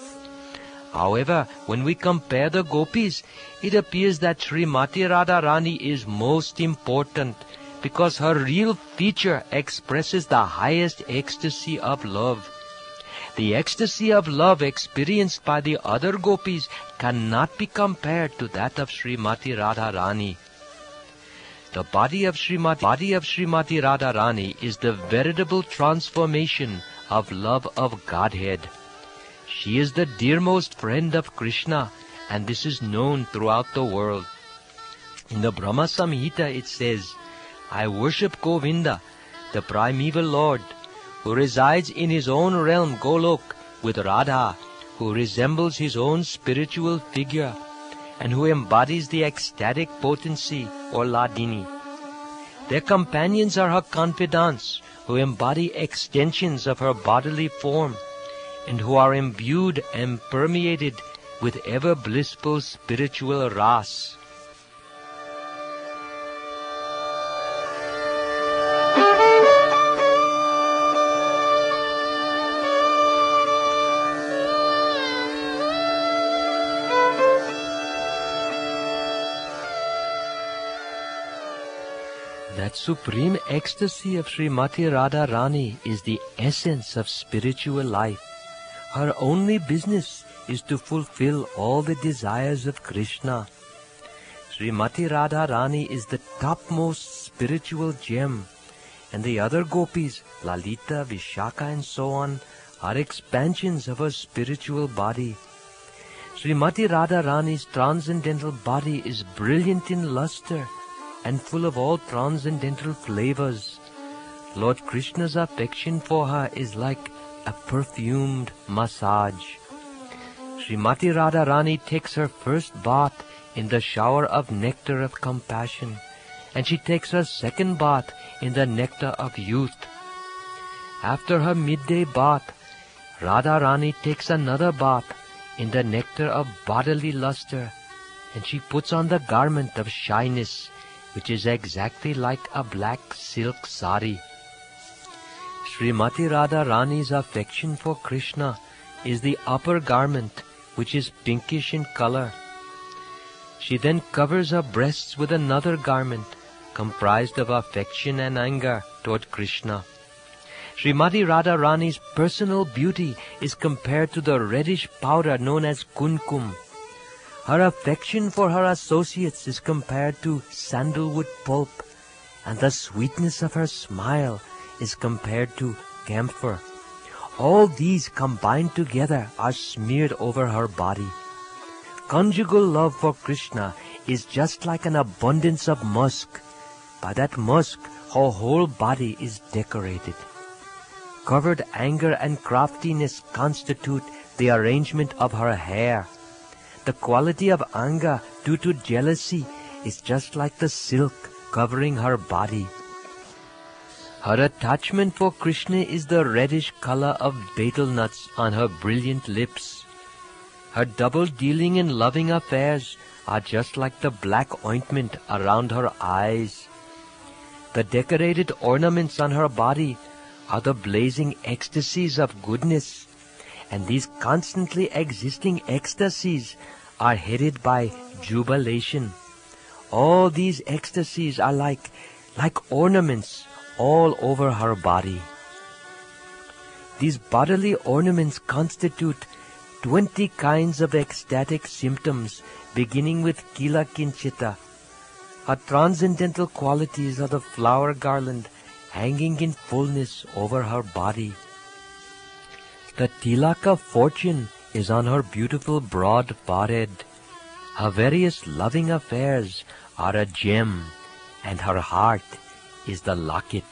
However, when we compare the gopis, it appears that Srimati Radharani is most important because her real feature expresses the highest ecstasy of love. The ecstasy of love experienced by the other gopis cannot be compared to that of Srimati Radharani. The body of Srimati Radharani is the veritable transformation of love of Godhead. She is the dearmost friend of Krishna, and this is known throughout the world. In the Brahma Samhita it says, "I worship Govinda, the primeval Lord, who resides in his own realm Golok with Radha, who resembles his own spiritual figure, and who embodies the ecstatic potency or Ladini. Their companions are her confidants, who embody extensions of her bodily form, and who are imbued and permeated with ever blissful spiritual ras." That supreme ecstasy of Srimati Radharani is the essence of spiritual life. Her only business is to fulfill all the desires of Krishna. Srimati Radharani is the topmost spiritual gem, and the other gopis, Lalita, Vishaka and so on, are expansions of her spiritual body. Srimati Radharani's transcendental body is brilliant in luster and full of all transcendental flavors. Lord Krishna's affection for her is like a perfumed massage. Srimati Radharani takes her first bath in the shower of nectar of compassion, and she takes her second bath in the nectar of youth. After her midday bath, Radharani takes another bath in the nectar of bodily luster, and she puts on the garment of shyness, which is exactly like a black silk sari. Srimati Radharani's affection for Krishna is the upper garment, which is pinkish in color. She then covers her breasts with another garment, comprised of affection and anger toward Krishna. Srimati Radharani's personal beauty is compared to the reddish powder known as kunkum. Her affection for her associates is compared to sandalwood pulp, and the sweetness of her smile is compared to camphor. All these combined together are smeared over her body. Conjugal love for Krishna is just like an abundance of musk. By that musk, her whole body is decorated. Covered anger and craftiness constitute the arrangement of her hair. The quality of anger due to jealousy is just like the silk covering her body. Her attachment for Krishna is the reddish color of betel nuts on her brilliant lips. Her double dealing in loving affairs are just like the black ointment around her eyes. The decorated ornaments on her body are the blazing ecstasies of goodness, and these constantly existing ecstasies are headed by jubilation. All these ecstasies are like ornaments all over her body. These bodily ornaments constitute 20 kinds of ecstatic symptoms, beginning with Kila Kinchita. Her transcendental qualities are the flower garland hanging in fullness over her body. The tilak of fortune is on her beautiful broad forehead. Her various loving affairs are a gem, and her heart is the locket.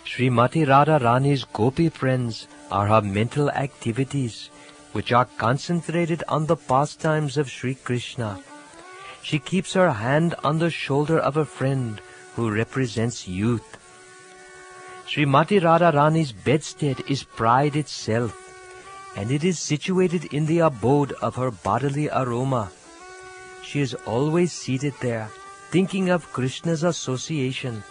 Srimati Radharani's Gopi friends are her mental activities, which are concentrated on the pastimes of Sri Krishna. She keeps her hand on the shoulder of a friend who represents youth. Srimati Radharani's bedstead is pride itself, and it is situated in the abode of her bodily aroma. She is always seated there, thinking of Krishna's association.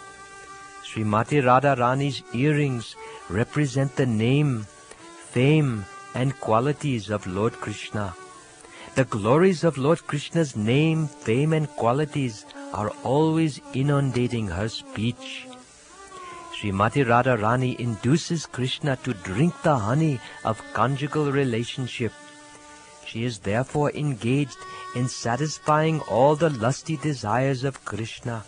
Srimati Radharani's earrings represent the name, fame, and qualities of Lord Krishna. The glories of Lord Krishna's name, fame, and qualities are always inundating her speech. Srimati Radharani induces Krishna to drink the honey of conjugal relationship. She is therefore engaged in satisfying all the lusty desires of Krishna.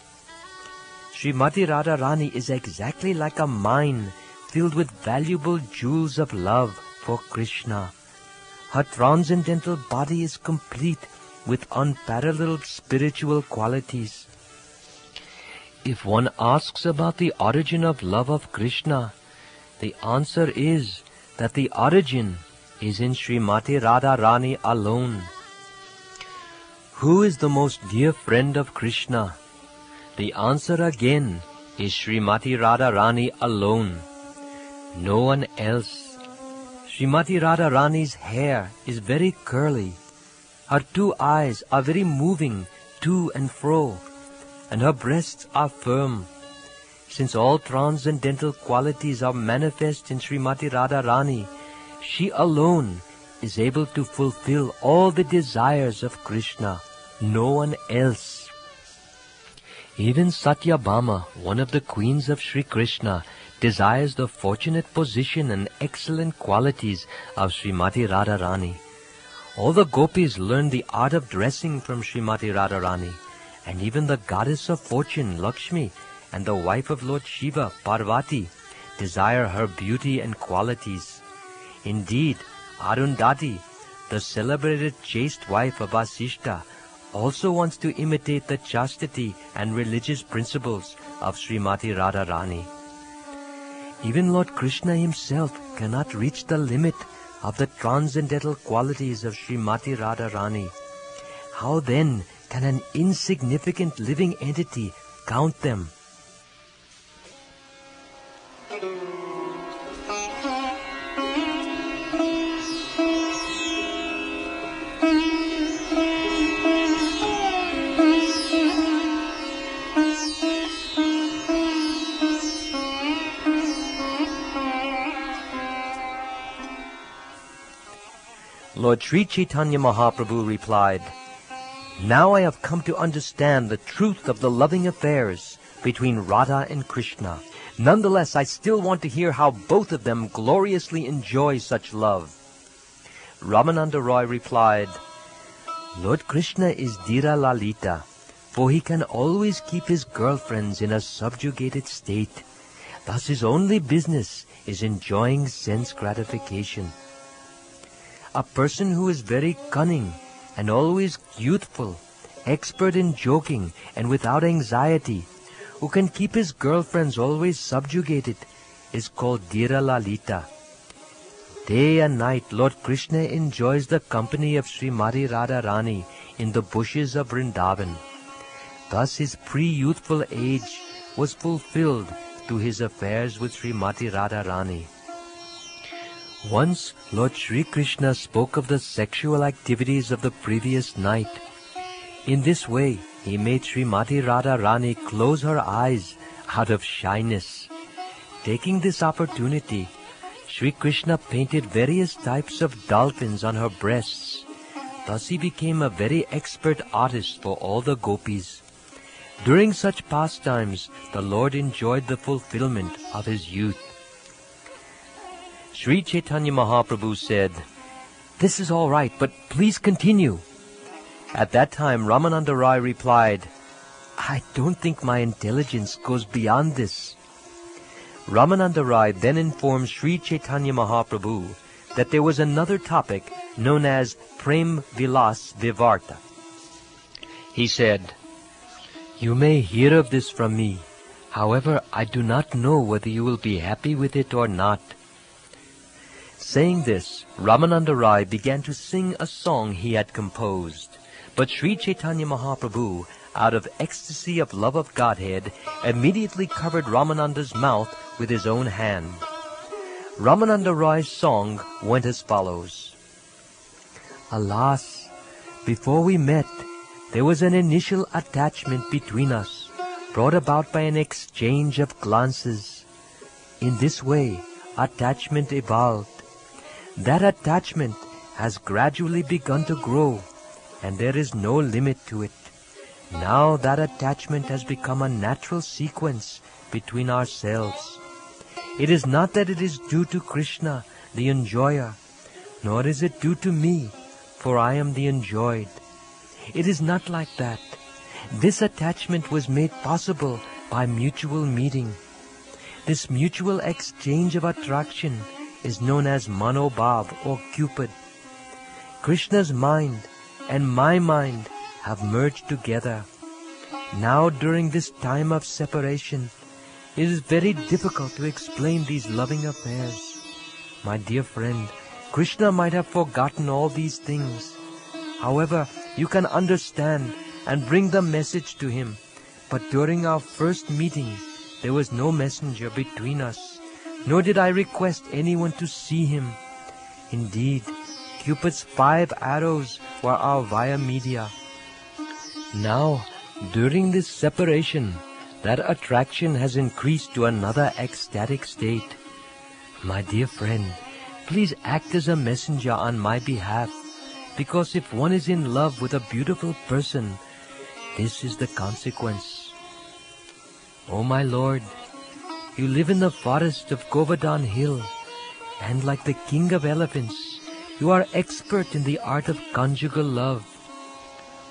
Srimati Radharani is exactly like a mine filled with valuable jewels of love for Krishna. Her transcendental body is complete with unparalleled spiritual qualities. If one asks about the origin of love of Krishna, the answer is that the origin is in Srimati Radharani alone. Who is the most dear friend of Krishna? The answer again is Srimati Radharani alone. No one else. Srimati Radharani's hair is very curly. Her two eyes are very moving to and fro, and her breasts are firm. Since all transcendental qualities are manifest in Srimati Radharani, she alone is able to fulfill all the desires of Krishna. No one else. Even Satyabhama, one of the queens of Sri Krishna, desires the fortunate position and excellent qualities of Srimati Radharani. All the gopis learn the art of dressing from Srimati Radharani, and even the goddess of fortune, Lakshmi, and the wife of Lord Shiva, Parvati, desire her beauty and qualities. Indeed, Arundhati, the celebrated chaste wife of Vasishta, also wants to imitate the chastity and religious principles of Srimati Radharani. Even Lord Krishna himself cannot reach the limit of the transcendental qualities of Srimati Radharani. How then can an insignificant living entity count them? Lord Sri Chaitanya Mahaprabhu replied, "Now I have come to understand the truth of the loving affairs between Radha and Krishna. Nonetheless, I still want to hear how both of them gloriously enjoy such love." Ramananda Roy replied, Lord Krishna is Dhira Lalita, for he can always keep his girlfriends in a subjugated state. Thus his only business is enjoying sense gratification. A person who is very cunning and always youthful, expert in joking and without anxiety, who can keep his girlfriends always subjugated, is called Dhira Lalita. Day and night Lord Krishna enjoys the company of Srimati Radharani in the bushes of Vrindavan. Thus his pre-youthful age was fulfilled through his affairs with Srimati Radharani. Once Lord Sri Krishna spoke of the sexual activities of the previous night. In this way, he made Srimati Radharani close her eyes out of shyness. Taking this opportunity, Sri Krishna painted various types of dolphins on her breasts. Thus he became a very expert artist for all the gopis. During such pastimes, the Lord enjoyed the fulfillment of his youth. Sri Caitanya Mahaprabhu said, "This is all right, but please continue." At that time, Ramananda Rai replied, "I don't think my intelligence goes beyond this." Ramananda Rai then informed Sri Caitanya Mahaprabhu that there was another topic known as Prem Vilas Vivarta. He said, "You may hear of this from me. However, I do not know whether you will be happy with it or not." Saying this, Ramananda Rai began to sing a song he had composed. But Sri Caitanya Mahaprabhu, out of ecstasy of love of Godhead, immediately covered Ramananda's mouth with his own hand. Ramananda Rai's song went as follows. Alas, before we met, there was an initial attachment between us, brought about by an exchange of glances. In this way, attachment evolved. That attachment has gradually begun to grow, and there is no limit to it. Now that attachment has become a natural sequence between ourselves. It is not that it is due to Krishna, the enjoyer, nor is it due to me, for I am the enjoyed. It is not like that. This attachment was made possible by mutual meeting. This mutual exchange of attraction is known as Manobhav or Cupid. Krishna's mind and my mind have merged together. Now during this time of separation, it is very difficult to explain these loving affairs. My dear friend, Krishna might have forgotten all these things. However, you can understand and bring the message to him. But during our first meeting, there was no messenger between us, nor did I request anyone to see him. Indeed, Cupid's 5 arrows were our via media. Now, during this separation, that attraction has increased to another ecstatic state. My dear friend, please act as a messenger on my behalf, because if one is in love with a beautiful person, this is the consequence. O my Lord, you live in the forest of Govardhan Hill, and like the king of elephants, you are expert in the art of conjugal love.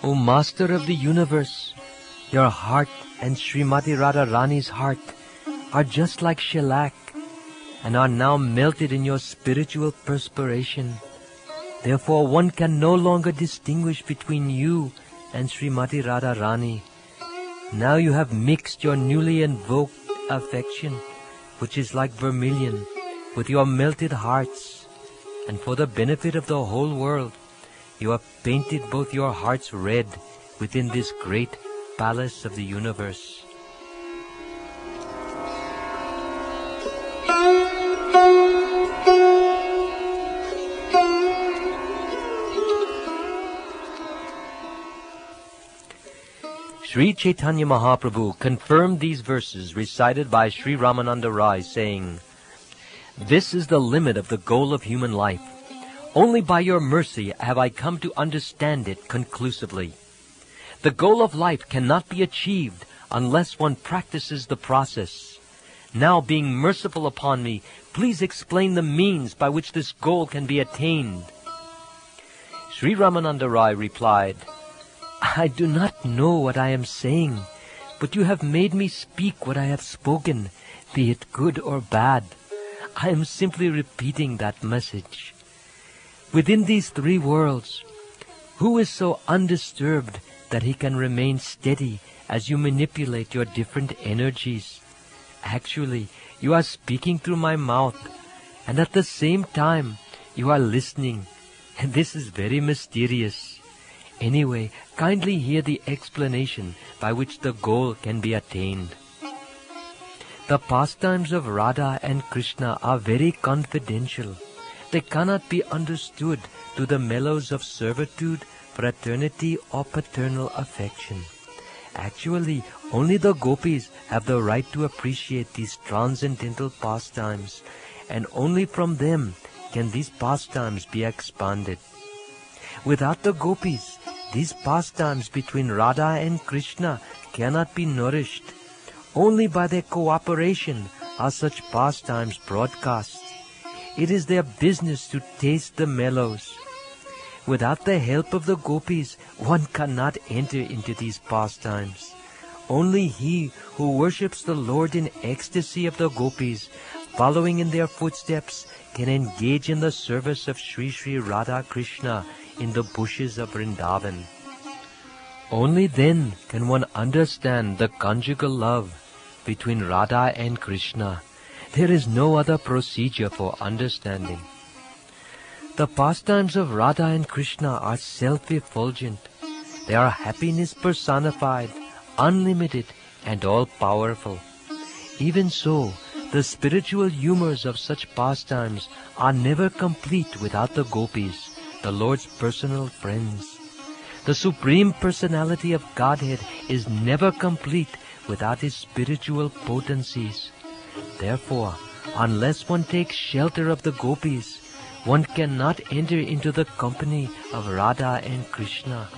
O Master of the universe, your heart and Srimati Radharani's heart are just like shellac, and are now melted in your spiritual perspiration. Therefore one can no longer distinguish between you and Srimati Radharani. Now you have mixed your newly invoked affection, which is like vermilion, with your melted hearts, and for the benefit of the whole world, you have painted both your hearts red within this great palace of the universe. Sri Caitanya Mahaprabhu confirmed these verses recited by Sri Ramananda Rai, saying, "This is the limit of the goal of human life. Only by your mercy have I come to understand it conclusively. The goal of life cannot be achieved unless one practices the process. Now, being merciful upon me, please explain the means by which this goal can be attained." Sri Ramananda Rai replied, I do not know what I am saying, but you have made me speak what I have spoken, be it good or bad. I am simply repeating that message. Within these three worlds, who is so undisturbed that he can remain steady as you manipulate your different energies? Actually, you are speaking through my mouth, and at the same time, you are listening. And this is very mysterious. Anyway, kindly hear the explanation by which the goal can be attained. The pastimes of Radha and Krishna are very confidential. They cannot be understood through the mellows of servitude, fraternity, or paternal affection. Actually, only the gopis have the right to appreciate these transcendental pastimes, and only from them can these pastimes be expanded. Without the gopis, these pastimes between Radha and Krishna cannot be nourished. Only by their cooperation are such pastimes broadcast. It is their business to taste the mellows. Without the help of the gopis, one cannot enter into these pastimes. Only he who worships the Lord in ecstasy of the gopis, following in their footsteps, can engage in the service of Sri Sri Radha Krishna in the bushes of Vrindavan. Only then can one understand the conjugal love between Radha and Krishna. There is no other procedure for understanding. The pastimes of Radha and Krishna are self-effulgent. They are happiness personified, unlimited, and all-powerful. Even so, the spiritual humors of such pastimes are never complete without the gopis, the Lord's personal friends. The Supreme Personality of Godhead is never complete without His spiritual potencies. Therefore, unless one takes shelter of the gopis, one cannot enter into the company of Radha and Krishna.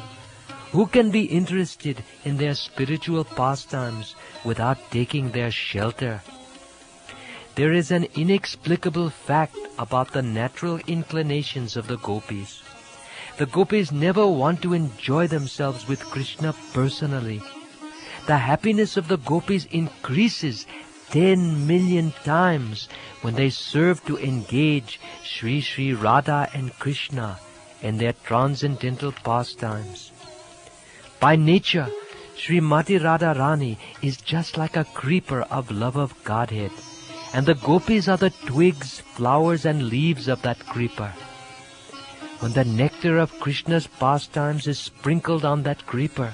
Who can be interested in their spiritual pastimes without taking their shelter? There is an inexplicable fact about the natural inclinations of the gopis. The gopis never want to enjoy themselves with Krishna personally. The happiness of the gopis increases 10 million times when they serve to engage Sri Sri Radha and Krishna in their transcendental pastimes. By nature, Srimati Radharani is just like a creeper of love of Godhead, and the gopis are the twigs, flowers, and leaves of that creeper. When the nectar of Krishna's pastimes is sprinkled on that creeper,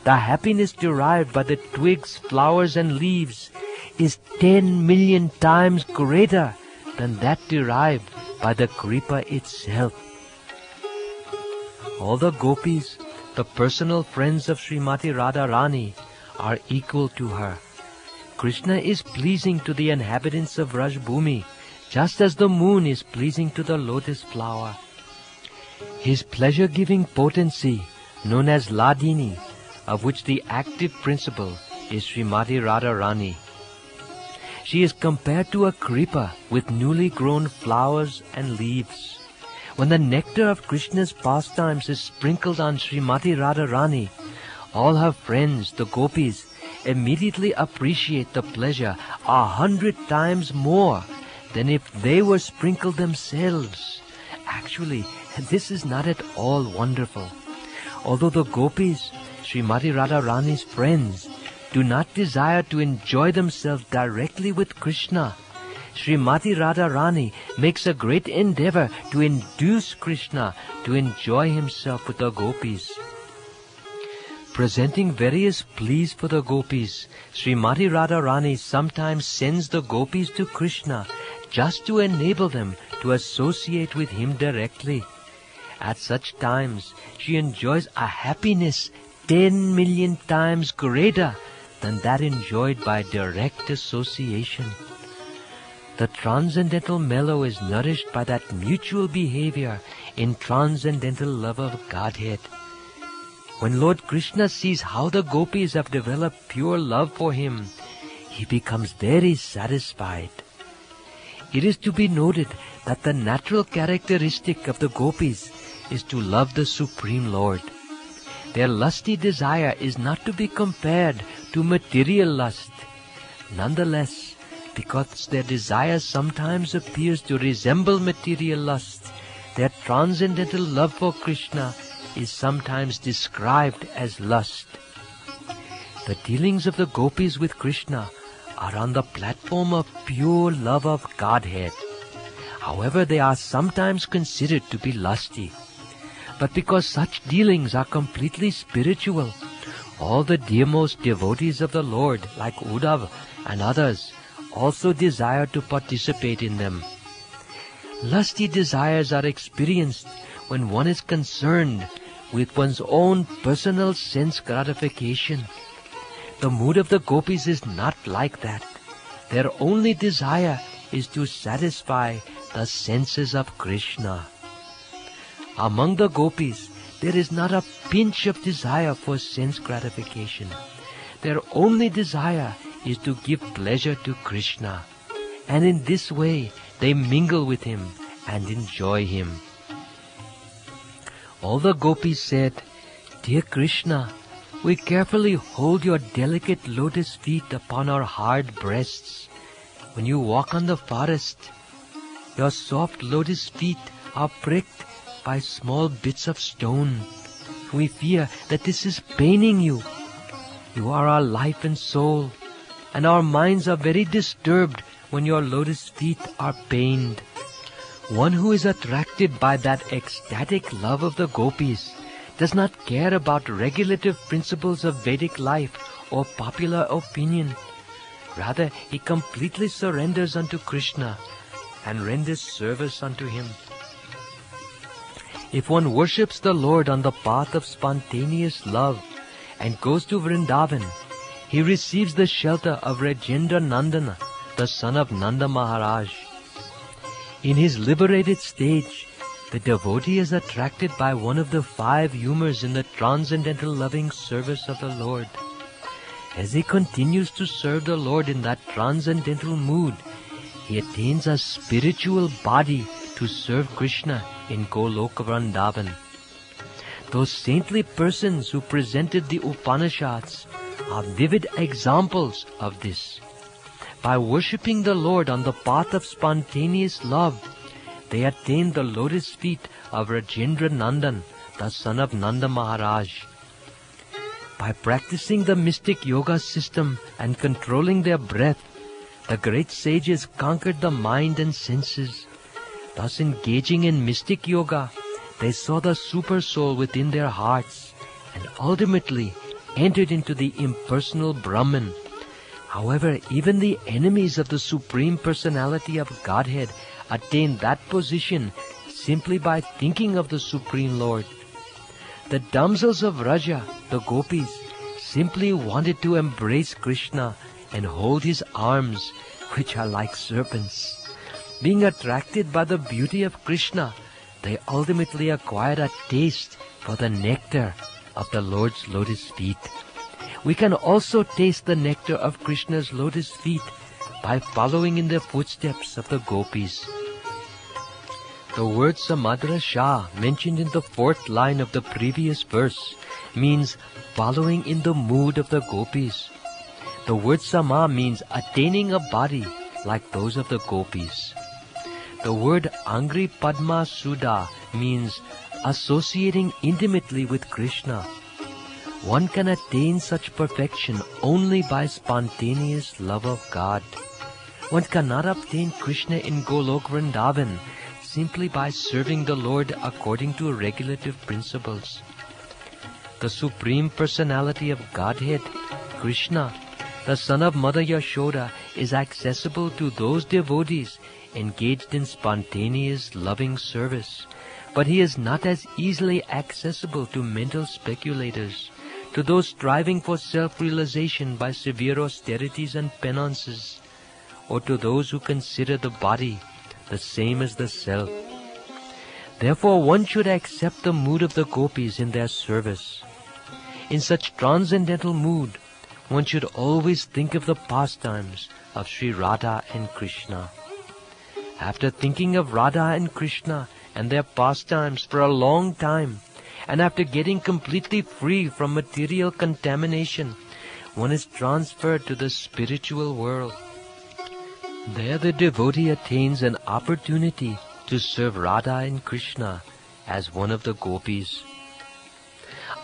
the happiness derived by the twigs, flowers, and leaves is 10 million times greater than that derived by the creeper itself. All the gopis, the personal friends of Srimati Radharani, are equal to her. Krishna is pleasing to the inhabitants of Rajbhumi, just as the moon is pleasing to the lotus flower. His pleasure-giving potency, known as Ladini, of which the active principle is Srimati Radharani. She is compared to a creeper with newly grown flowers and leaves. When the nectar of Krishna's pastimes is sprinkled on Srimati Radharani, all her friends, the gopis, immediately appreciate the pleasure 100 times more than if they were sprinkled themselves. Actually, this is not at all wonderful. Although the gopis, Srimati Radharani's friends, do not desire to enjoy themselves directly with Krishna, Srimati Radharani makes a great endeavor to induce Krishna to enjoy himself with the gopis. Presenting various pleas for the gopis, Srimati Radharani sometimes sends the gopis to Krishna just to enable them to associate with him directly. At such times, she enjoys a happiness 10 million times greater than that enjoyed by direct association. The transcendental mellow is nourished by that mutual behavior in transcendental love of Godhead. When Lord Krishna sees how the gopis have developed pure love for him, he becomes very satisfied. It is to be noted that the natural characteristic of the gopis is to love the Supreme Lord. Their lusty desire is not to be compared to material lust. Nonetheless, because their desire sometimes appears to resemble material lust, their transcendental love for Krishna is sometimes described as lust. The dealings of the gopis with Krishna are on the platform of pure love of Godhead. However, they are sometimes considered to be lusty. But because such dealings are completely spiritual, all the dearmost devotees of the Lord, like Uddhav and others, also desire to participate in them. Lusty desires are experienced when one is concerned with one's own personal sense gratification. The mood of the gopis is not like that. Their only desire is to satisfy the senses of Krishna. Among the gopis, there is not a pinch of desire for sense gratification. Their only desire is to give pleasure to Krishna, and in this way they mingle with him and enjoy him. All the gopis said, "Dear Krishna, we carefully hold your delicate lotus feet upon our hard breasts. When you walk on the forest, your soft lotus feet are pricked by small bits of stone. We fear that this is paining you. You are our life and soul, and our minds are very disturbed when your lotus feet are pained." One who is attracted by that ecstatic love of the gopis does not care about regulative principles of Vedic life or popular opinion. Rather, he completely surrenders unto Krishna and renders service unto him. If one worships the Lord on the path of spontaneous love and goes to Vrindavan, he receives the shelter of Rajendra Nandana, the son of Nanda Maharaj. In his liberated stage, the devotee is attracted by one of the 5 humors in the transcendental loving service of the Lord. As he continues to serve the Lord in that transcendental mood, he attains a spiritual body to serve Krishna in Goloka Vrindavan. Those saintly persons who presented the Upanishads are vivid examples of this. By worshipping the Lord on the path of spontaneous love, they attain the lotus feet of Rajendra Nandan, the son of Nanda Maharaj. By practicing the mystic yoga system and controlling their breath, the great sages conquered the mind and senses. Thus, engaging in mystic yoga, they saw the super soul within their hearts and ultimately entered into the impersonal Brahman. However, even the enemies of the Supreme Personality of Godhead attain that position simply by thinking of the Supreme Lord. The damsels of Vraja, the gopis, simply wanted to embrace Krishna and hold his arms, which are like serpents. Being attracted by the beauty of Krishna, they ultimately acquired a taste for the nectar of the Lord's lotus feet. We can also taste the nectar of Krishna's lotus feet by following in the footsteps of the gopis. The word Samadra Shah, mentioned in the 4th line of the previous verse, means following in the mood of the gopis. The word Sama means attaining a body like those of the gopis. The word Angri Padma Sudha means associating intimately with Krishna. One can attain such perfection only by spontaneous love of God. One cannot obtain Krishna in Golok Vrindavan simply by serving the Lord according to regulative principles. The Supreme Personality of Godhead, Krishna, the son of Mother Yashoda, is accessible to those devotees engaged in spontaneous loving service, but he is not as easily accessible to mental speculators, to those striving for self-realization by severe austerities and penances, or to those who consider the body the same as the self. Therefore, one should accept the mood of the gopis in their service. In such transcendental mood, one should always think of the pastimes of Sri Radha and Krishna. After thinking of Radha and Krishna and their pastimes for a long time, and after getting completely free from material contamination, one is transferred to the spiritual world. There the devotee attains an opportunity to serve Radha and Krishna as one of the gopis.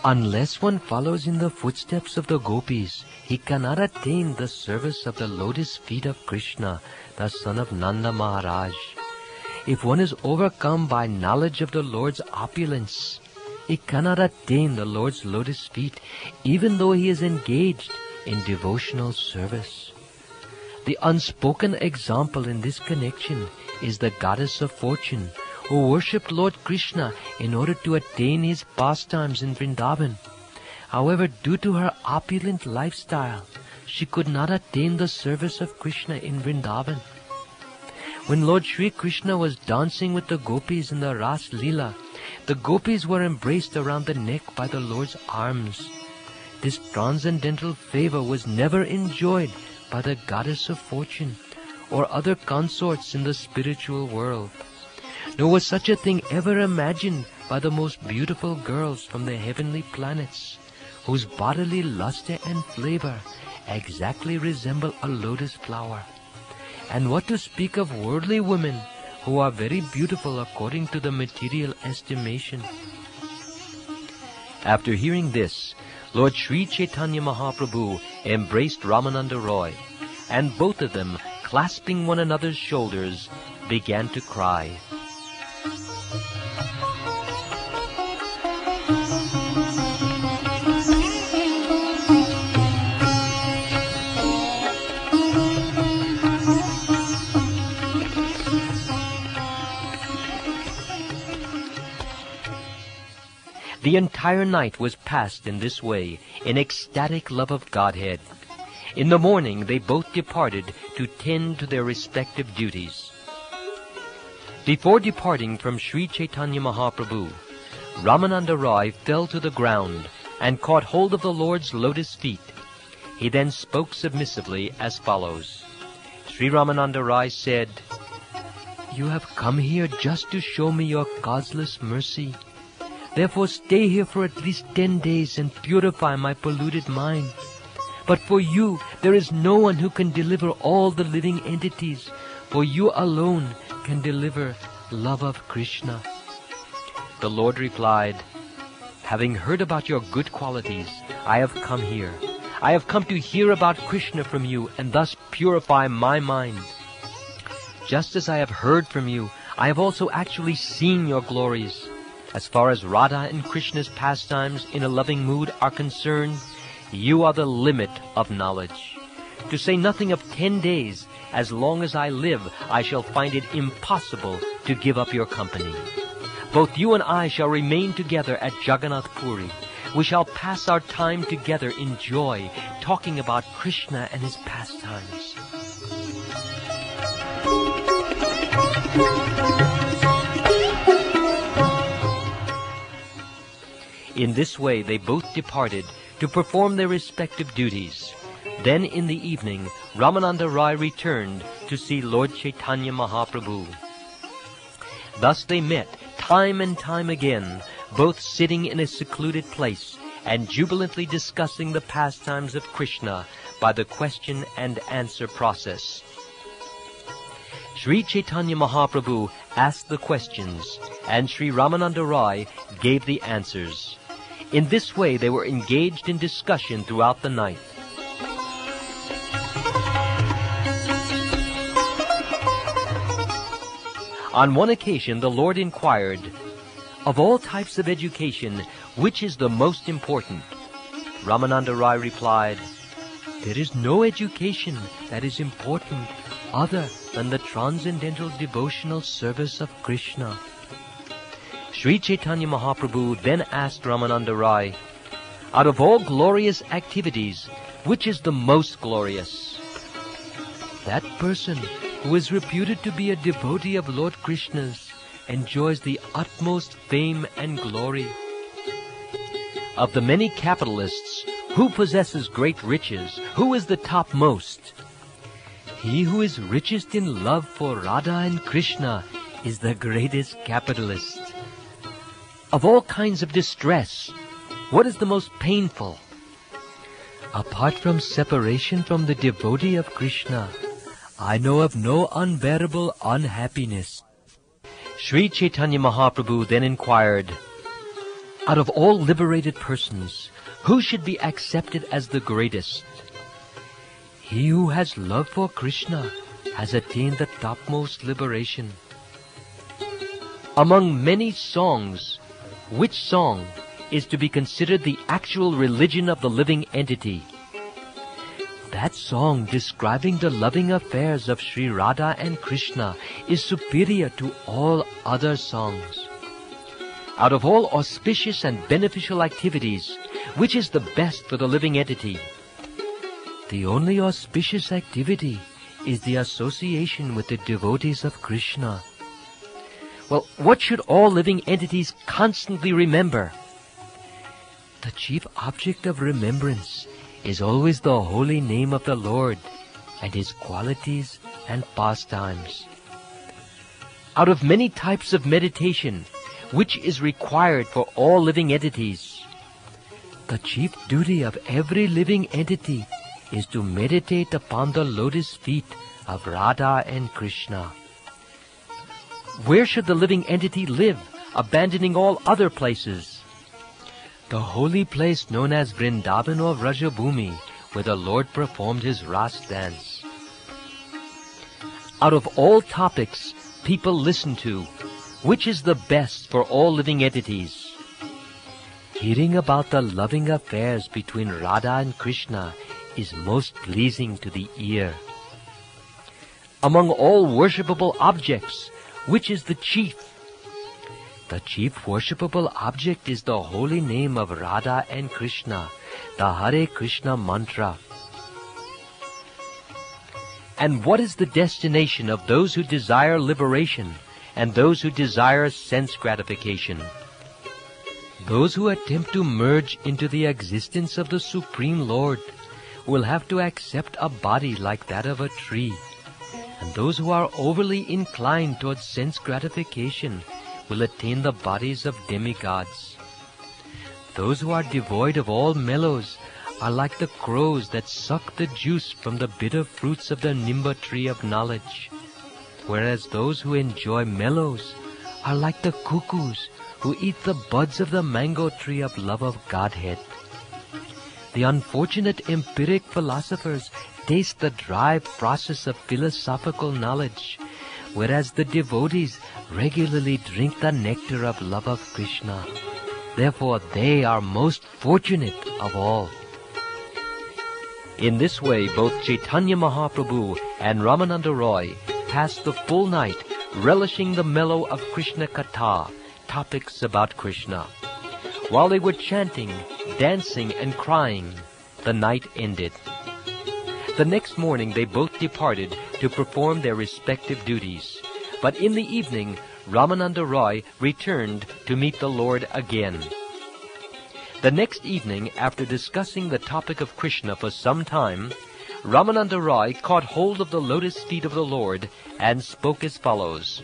Unless one follows in the footsteps of the gopis, he cannot attain the service of the lotus feet of Krishna, the son of Nanda Maharaj. If one is overcome by knowledge of the Lord's opulence, he cannot attain the Lord's lotus feet, even though he is engaged in devotional service. The unspoken example in this connection is the goddess of fortune, who worshipped Lord Krishna in order to attain his pastimes in Vrindavan. However, due to her opulent lifestyle, she could not attain the service of Krishna in Vrindavan. When Lord Sri Krishna was dancing with the gopis in the Ras Leela, the gopis were embraced around the neck by the Lord's arms. This transcendental favor was never enjoyed by the goddess of fortune or other consorts in the spiritual world. Nor was such a thing ever imagined by the most beautiful girls from the heavenly planets, whose bodily luster and flavor exactly resemble a lotus flower. And what to speak of worldly women, who are very beautiful according to the material estimation. After hearing this, Lord Sri Caitanya Mahaprabhu embraced Ramananda Roy, and both of them, clasping one another's shoulders, began to cry. The entire night was passed in this way, in ecstatic love of Godhead. In the morning they both departed to tend to their respective duties. Before departing from Sri Caitanya Mahaprabhu, Ramananda Roy fell to the ground and caught hold of the Lord's lotus feet. He then spoke submissively as follows. Sri Ramananda Roy said, "You have come here just to show me your causeless mercy. Therefore stay here for at least 10 days and purify my polluted mind. But for you, there is no one who can deliver all the living entities, for you alone can deliver love of Krishna." The Lord replied, "Having heard about your good qualities, I have come here. I have come to hear about Krishna from you and thus purify my mind. Just as I have heard from you, I have also actually seen your glories. As far as Radha and Krishna's pastimes in a loving mood are concerned, you are the limit of knowledge. To say nothing of 10 days, as long as I live, I shall find it impossible to give up your company. Both you and I shall remain together at Jagannath Puri. We shall pass our time together in joy, talking about Krishna and his pastimes." In this way they both departed to perform their respective duties. Then in the evening, Ramananda Roy returned to see Lord Caitanya Mahaprabhu. Thus they met time and time again, both sitting in a secluded place and jubilantly discussing the pastimes of Krishna by the question and answer process. Sri Caitanya Mahaprabhu asked the questions, and Sri Ramananda Roy gave the answers. In this way they were engaged in discussion throughout the night. On one occasion the Lord inquired, "Of all types of education, which is the most important?" Ramananda Roy replied, "There is no education that is important other than the transcendental devotional service of Krishna." Sri Caitanya Mahaprabhu then asked Ramananda Roy, "Out of all glorious activities, which is the most glorious?" "That person who is reputed to be a devotee of Lord Krishna's enjoys the utmost fame and glory." Of the many capitalists, who possesses great riches? Who is the topmost? "He who is richest in love for Radha and Krishna is the greatest capitalist. Of all kinds of distress, what is the most painful? Apart from separation from the devotee of Krishna, I know of no unbearable unhappiness. Sri Caitanya Mahaprabhu then inquired, out of all liberated persons, who should be accepted as the greatest? He who has love for Krishna has attained the topmost liberation. Among many songs, which song is to be considered the actual religion of the living entity? That song describing the loving affairs of Sri Radha and Krishna is superior to all other songs. Out of all auspicious and beneficial activities, which is the best for the living entity? The only auspicious activity is the association with the devotees of Krishna. Well, what should all living entities constantly remember? The chief object of remembrance is always the holy name of the Lord and His qualities and pastimes. Out of many types of meditation, which is required for all living entities? The chief duty of every living entity is to meditate upon the lotus feet of Radha and Krishna. Where should the living entity live, abandoning all other places? The holy place known as Vrindavan or Vrajabhumi, where the Lord performed His Ras dance. Out of all topics people listen to, which is the best for all living entities? Hearing about the loving affairs between Radha and Krishna is most pleasing to the ear. Among all worshipable objects, which is the chief? The chief worshipable object is the holy name of Radha and Krishna, the Hare Krishna mantra. And what is the destination of those who desire liberation and those who desire sense gratification? Those who attempt to merge into the existence of the Supreme Lord will have to accept a body like that of a tree. And those who are overly inclined towards sense gratification will attain the bodies of demigods. Those who are devoid of all mellows are like the crows that suck the juice from the bitter fruits of the Nimba tree of knowledge, whereas those who enjoy mellows are like the cuckoos who eat the buds of the mango tree of love of Godhead. The unfortunate empiric philosophers taste the dry process of philosophical knowledge, whereas the devotees regularly drink the nectar of love of Krishna. Therefore they are most fortunate of all. In this way, both Caitanya Mahaprabhu and Ramananda Roy passed the full night relishing the mellow of Krishna Katha, topics about Krishna. While they were chanting, dancing, and crying, the night ended. The next morning they both departed to perform their respective duties. But in the evening, Ramananda Roy returned to meet the Lord again. The next evening, after discussing the topic of Krishna for some time, Ramananda Roy caught hold of the lotus feet of the Lord and spoke as follows.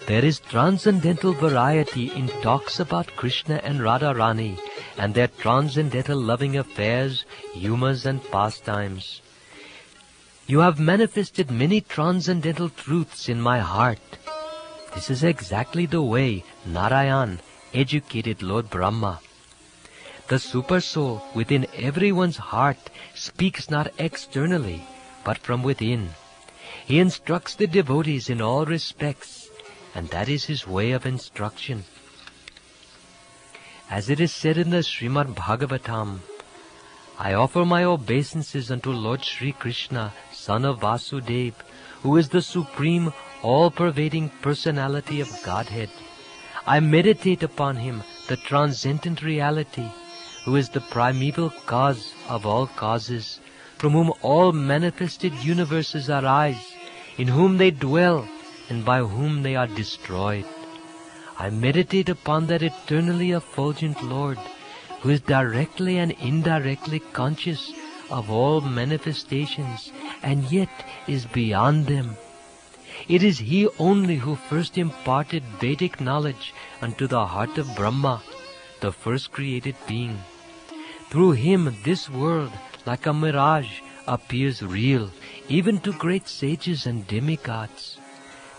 There is transcendental variety in talks about Krishna and Radharani and their transcendental loving affairs, humours and pastimes. You have manifested many transcendental truths in my heart. This is exactly the way Narayan educated Lord Brahma. The Supersoul within everyone's heart speaks not externally, but from within. He instructs the devotees in all respects, and that is his way of instruction. As it is said in the Srimad Bhagavatam, I offer my obeisances unto Lord Sri Krishna, son of Vasudeva, who is the supreme, all-pervading personality of Godhead. I meditate upon him, the transcendent reality, who is the primeval cause of all causes, from whom all manifested universes arise, in whom they dwell, and by whom they are destroyed. I meditate upon that eternally effulgent Lord, who is directly and indirectly conscious of all manifestations and yet is beyond them. It is He only who first imparted Vedic knowledge unto the heart of Brahma, the first created being. Through Him this world, like a mirage, appears real, even to great sages and demigods.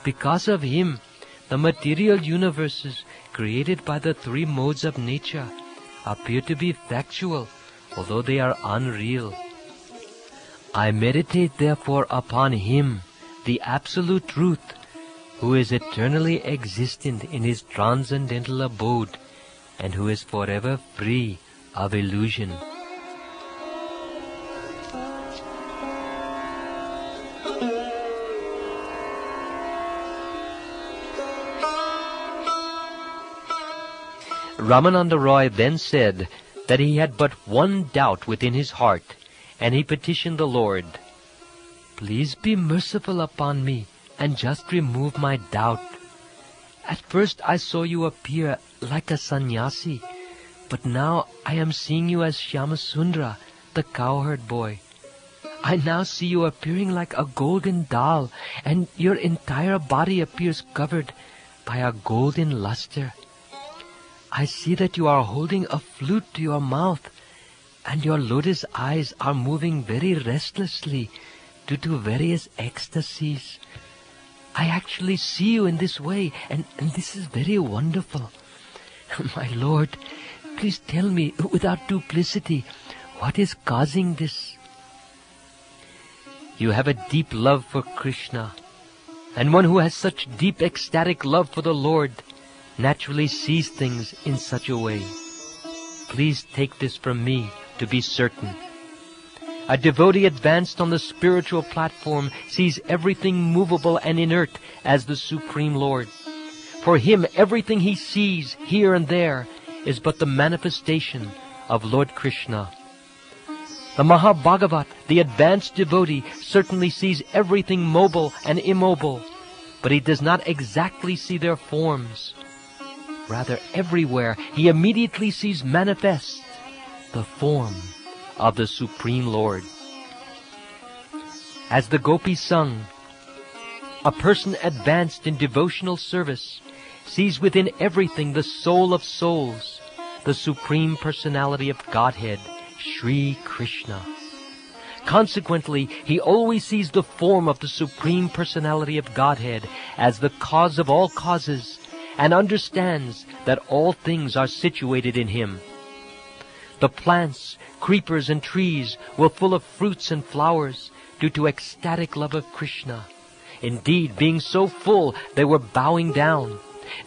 Because of Him, the material universes created by the three modes of nature appear to be factual, although they are unreal. I meditate therefore upon Him, the Absolute Truth, who is eternally existent in His transcendental abode, and who is forever free of illusion. Ramananda Roy then said that he had but one doubt within his heart, and he petitioned the Lord, "Please be merciful upon me and just remove my doubt. At first I saw you appear like a sannyasi, but now I am seeing you as Shyamasundra, the cowherd boy. I now see you appearing like a golden doll, and your entire body appears covered by a golden luster. I see that you are holding a flute to your mouth, and your lotus eyes are moving very restlessly due to various ecstasies. I actually see you in this way, and this is very wonderful. My Lord, please tell me without duplicity, what is causing this?" You have a deep love for Krishna, and one who has such deep ecstatic love for the Lord naturally sees things in such a way. Please take this from me to be certain. A devotee advanced on the spiritual platform sees everything movable and inert as the Supreme Lord. For him, everything he sees here and there is but the manifestation of Lord Krishna. The Mahabhagavat, the advanced devotee, certainly sees everything mobile and immobile, but he does not exactly see their forms. Rather, everywhere he immediately sees manifest the form of the Supreme Lord. As the gopis sung, a person advanced in devotional service sees within everything the soul of souls, the Supreme Personality of Godhead, Sri Krishna. Consequently, he always sees the form of the Supreme Personality of Godhead as the cause of all causes, and understands that all things are situated in Him. The plants, creepers, and trees were full of fruits and flowers due to ecstatic love of Krishna. Indeed, being so full, they were bowing down.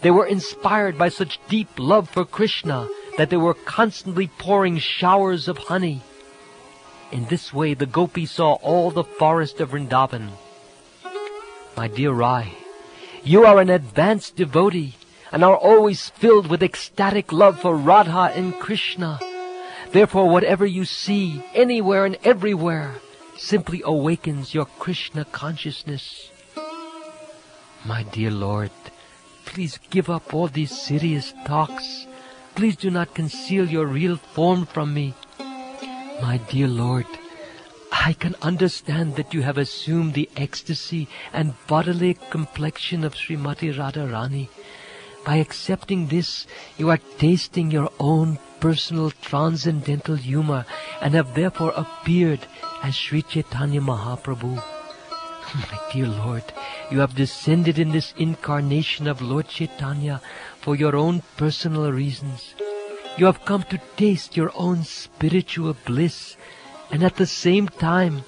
They were inspired by such deep love for Krishna that they were constantly pouring showers of honey. In this way, the gopis saw all the forest of Vrindavan. My dear Rai, you are an advanced devotee and are always filled with ecstatic love for Radha and Krishna. Therefore, whatever you see, anywhere and everywhere, simply awakens your Krishna consciousness. My dear Lord, please give up all these serious talks. Please do not conceal your real form from me. My dear Lord, I can understand that you have assumed the ecstasy and bodily complexion of Srimati Radharani. By accepting this, you are tasting your own personal transcendental humor and have therefore appeared as Sri Chaitanya Mahaprabhu. My dear Lord, you have descended in this incarnation of Lord Chaitanya for your own personal reasons. You have come to taste your own spiritual bliss, and at the same time,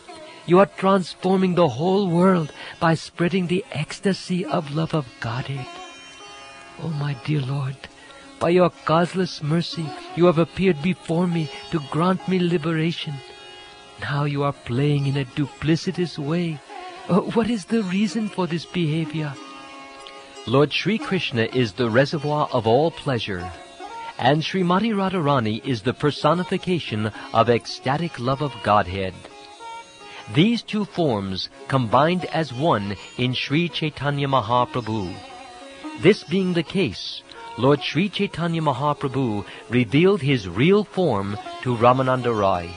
you are transforming the whole world by spreading the ecstasy of love of Godhead. Oh, my dear Lord, by your causeless mercy, you have appeared before me to grant me liberation. Now you are playing in a duplicitous way. What is the reason for this behavior? Lord Sri Krishna is the reservoir of all pleasure, and Srimati Radharani is the personification of ecstatic love of Godhead. These two forms combined as one in Sri Chaitanya Mahaprabhu. This being the case, Lord Sri Caitanya Mahaprabhu revealed his real form to Ramananda Rai.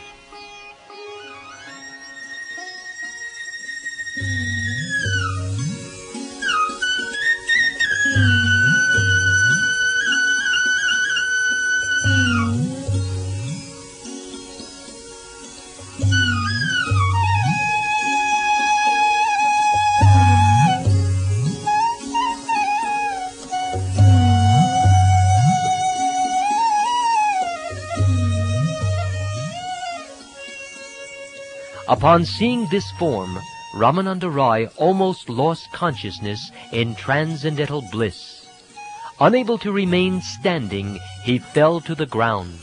Upon seeing this form, Ramananda Rai almost lost consciousness in transcendental bliss. Unable to remain standing, he fell to the ground.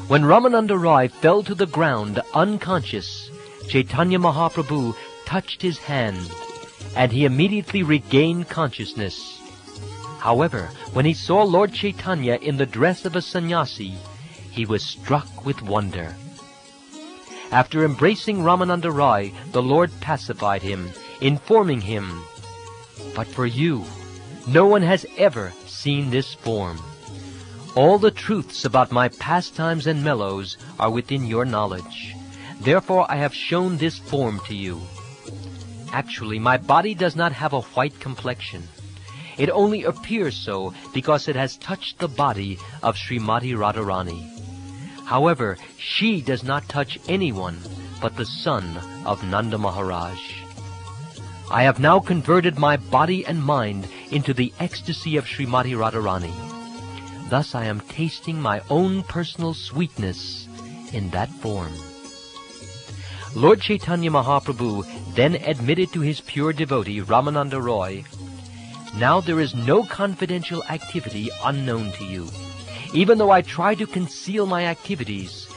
When Ramananda Rai fell to the ground unconscious, Caitanya Mahaprabhu touched his hand, and he immediately regained consciousness. However, when he saw Lord Caitanya in the dress of a sannyasi, he was struck with wonder. After embracing Ramananda Rai, the Lord pacified him, informing him, "But for you, no one has ever seen this form. All the truths about my pastimes and mellows are within your knowledge. Therefore I have shown this form to you. Actually, my body does not have a white complexion. It only appears so because it has touched the body of Srimati Radharani. However, she does not touch anyone but the son of Nanda Maharaj. I have now converted my body and mind into the ecstasy of Srimati Radharani. Thus I am tasting my own personal sweetness in that form." Lord Caitanya Mahaprabhu then admitted to his pure devotee Ramananda Rai, "Now there is no confidential activity unknown to you. Even though I try to conceal my activities,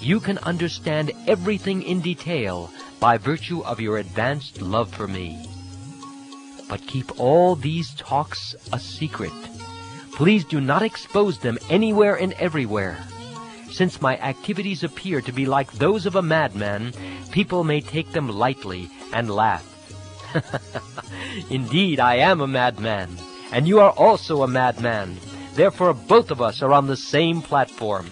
you can understand everything in detail by virtue of your advanced love for me. But keep all these talks a secret. Please do not expose them anywhere and everywhere. Since my activities appear to be like those of a madman, people may take them lightly and laugh. Indeed, I am a madman, and you are also a madman. Therefore, both of us are on the same platform."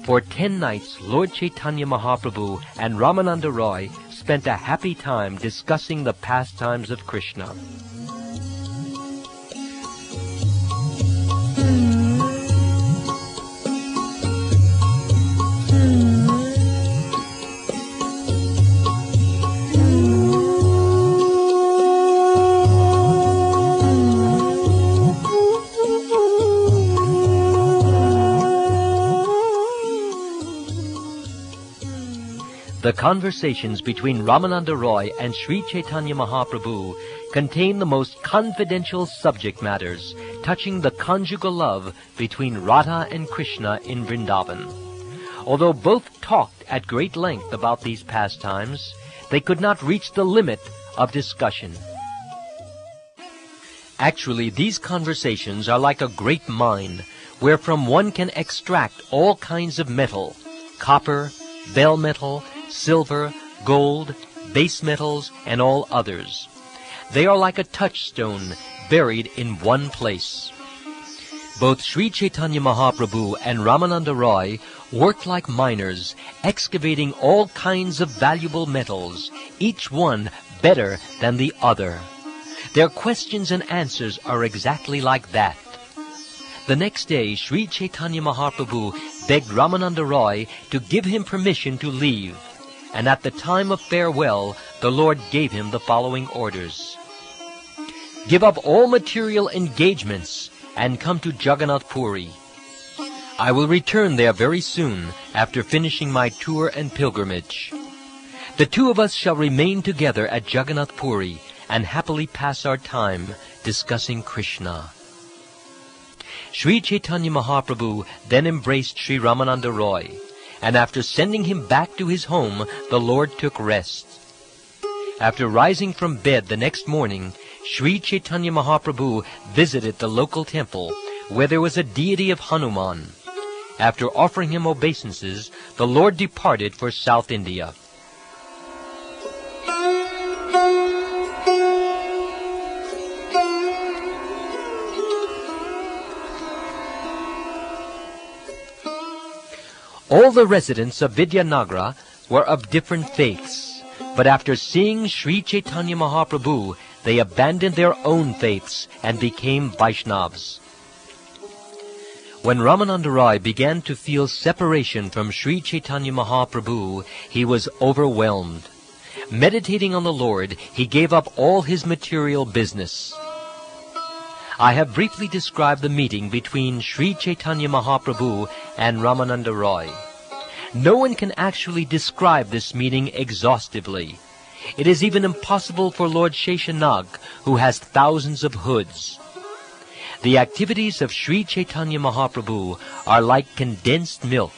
For 10 nights, Lord Caitanya Mahaprabhu and Ramananda Rai spent a happy time discussing the pastimes of Krishna. The conversations between Ramananda Rai and Sri Caitanya Mahaprabhu contain the most confidential subject matters touching the conjugal love between Radha and Krishna in Vrindavan. Although both talked at great length about these pastimes, they could not reach the limit of discussion. Actually, these conversations are like a great mine, wherefrom one can extract all kinds of metal, copper, bell metal, silver, gold, base metals, and all others. They are like a touchstone buried in one place. Both Sri Caitanya Mahaprabhu and Ramananda Rai worked like miners, excavating all kinds of valuable metals, each one better than the other. Their questions and answers are exactly like that. The next day, Sri Caitanya Mahaprabhu begged Ramananda Rai to give him permission to leave, and at the time of farewell, the Lord gave him the following orders. "Give up all material engagements and come to Jagannath Puri. I will return there very soon after finishing my tour and pilgrimage. The two of us shall remain together at Jagannath Puri and happily pass our time discussing Krishna." Sri Caitanya Mahaprabhu then embraced Sri Ramananda Rai, and after sending him back to his home, the Lord took rest. After rising from bed the next morning, Sri Caitanya Mahaprabhu visited the local temple, where there was a deity of Hanuman. After offering him obeisances, the Lord departed for South India. All the residents of Vidyanagra were of different faiths, but after seeing Sri Chaitanya Mahaprabhu, they abandoned their own faiths and became Vaishnavas. When Ramananda Roy began to feel separation from Sri Chaitanya Mahaprabhu, he was overwhelmed. Meditating on the Lord, he gave up all his material business. I have briefly described the meeting between Sri Chaitanya Mahaprabhu and Ramananda Roy. No one can actually describe this meeting exhaustively. It is even impossible for Lord Sheshanag, who has thousands of hoods. The activities of Sri Chaitanya Mahaprabhu are like condensed milk,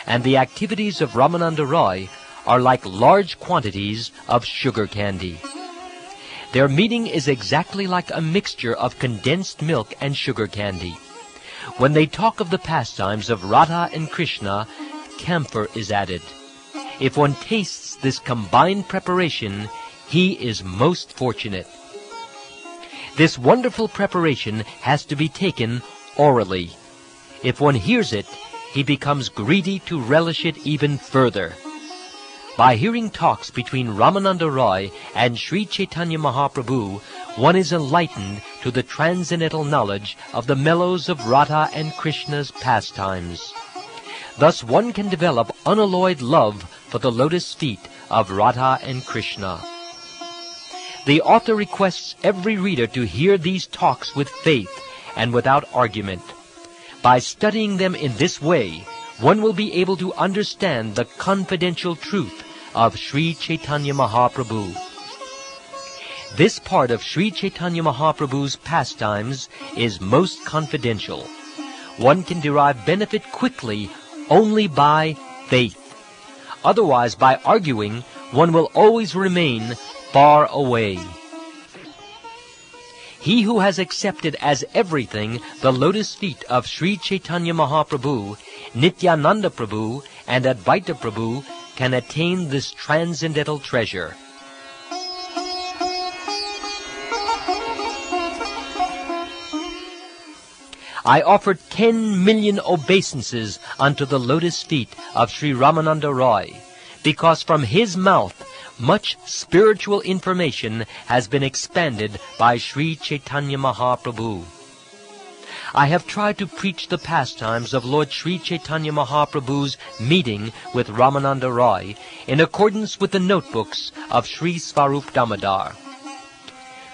and the activities of Ramananda Roy are like large quantities of sugar candy. Their meeting is exactly like a mixture of condensed milk and sugar candy. When they talk of the pastimes of Radha and Krishna, camphor is added. If one tastes this combined preparation, he is most fortunate. This wonderful preparation has to be taken orally. If one hears it, he becomes greedy to relish it even further. By hearing talks between Ramananda Roy and Sri Chaitanya Mahaprabhu, one is enlightened to the transcendental knowledge of the mellows of Radha and Krishna's pastimes. Thus one can develop unalloyed love for the lotus feet of Radha and Krishna. The author requests every reader to hear these talks with faith and without argument. By studying them in this way, one will be able to understand the confidential truth of Sri Chaitanya Mahaprabhu. This part of Sri Chaitanya Mahaprabhu's pastimes is most confidential. One can derive benefit quickly only by faith. Otherwise, by arguing, one will always remain far away. He who has accepted as everything the lotus feet of Sri Chaitanya Mahaprabhu, Nityananda Prabhu, and Advaita Prabhu can attain this transcendental treasure. I offer 10 million obeisances unto the lotus feet of Sri Ramananda Roy, because from his mouth much spiritual information has been expanded by Sri Chaitanya Mahaprabhu. I have tried to preach the pastimes of Lord Sri Chaitanya Mahaprabhu's meeting with Ramananda Roy in accordance with the notebooks of Sri Svarup Damodar.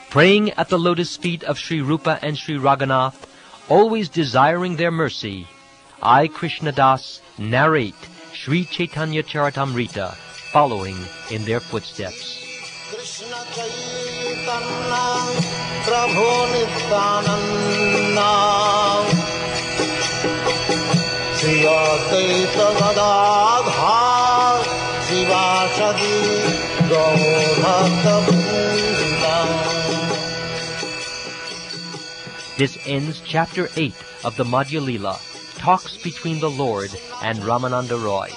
Praying at the lotus feet of Sri Rupa and Sri Raghunath, always desiring their mercy, I, Krishna Das, narrate Sri Caitanya Caritamrta, following in their footsteps. Krishna Chaitanya Prabhu Nityananda Shri Advaita Gadadhar Shivasadi Gaur This ends chapter 8 of the Madhya Leela, Talks between the Lord and Ramananda Roy.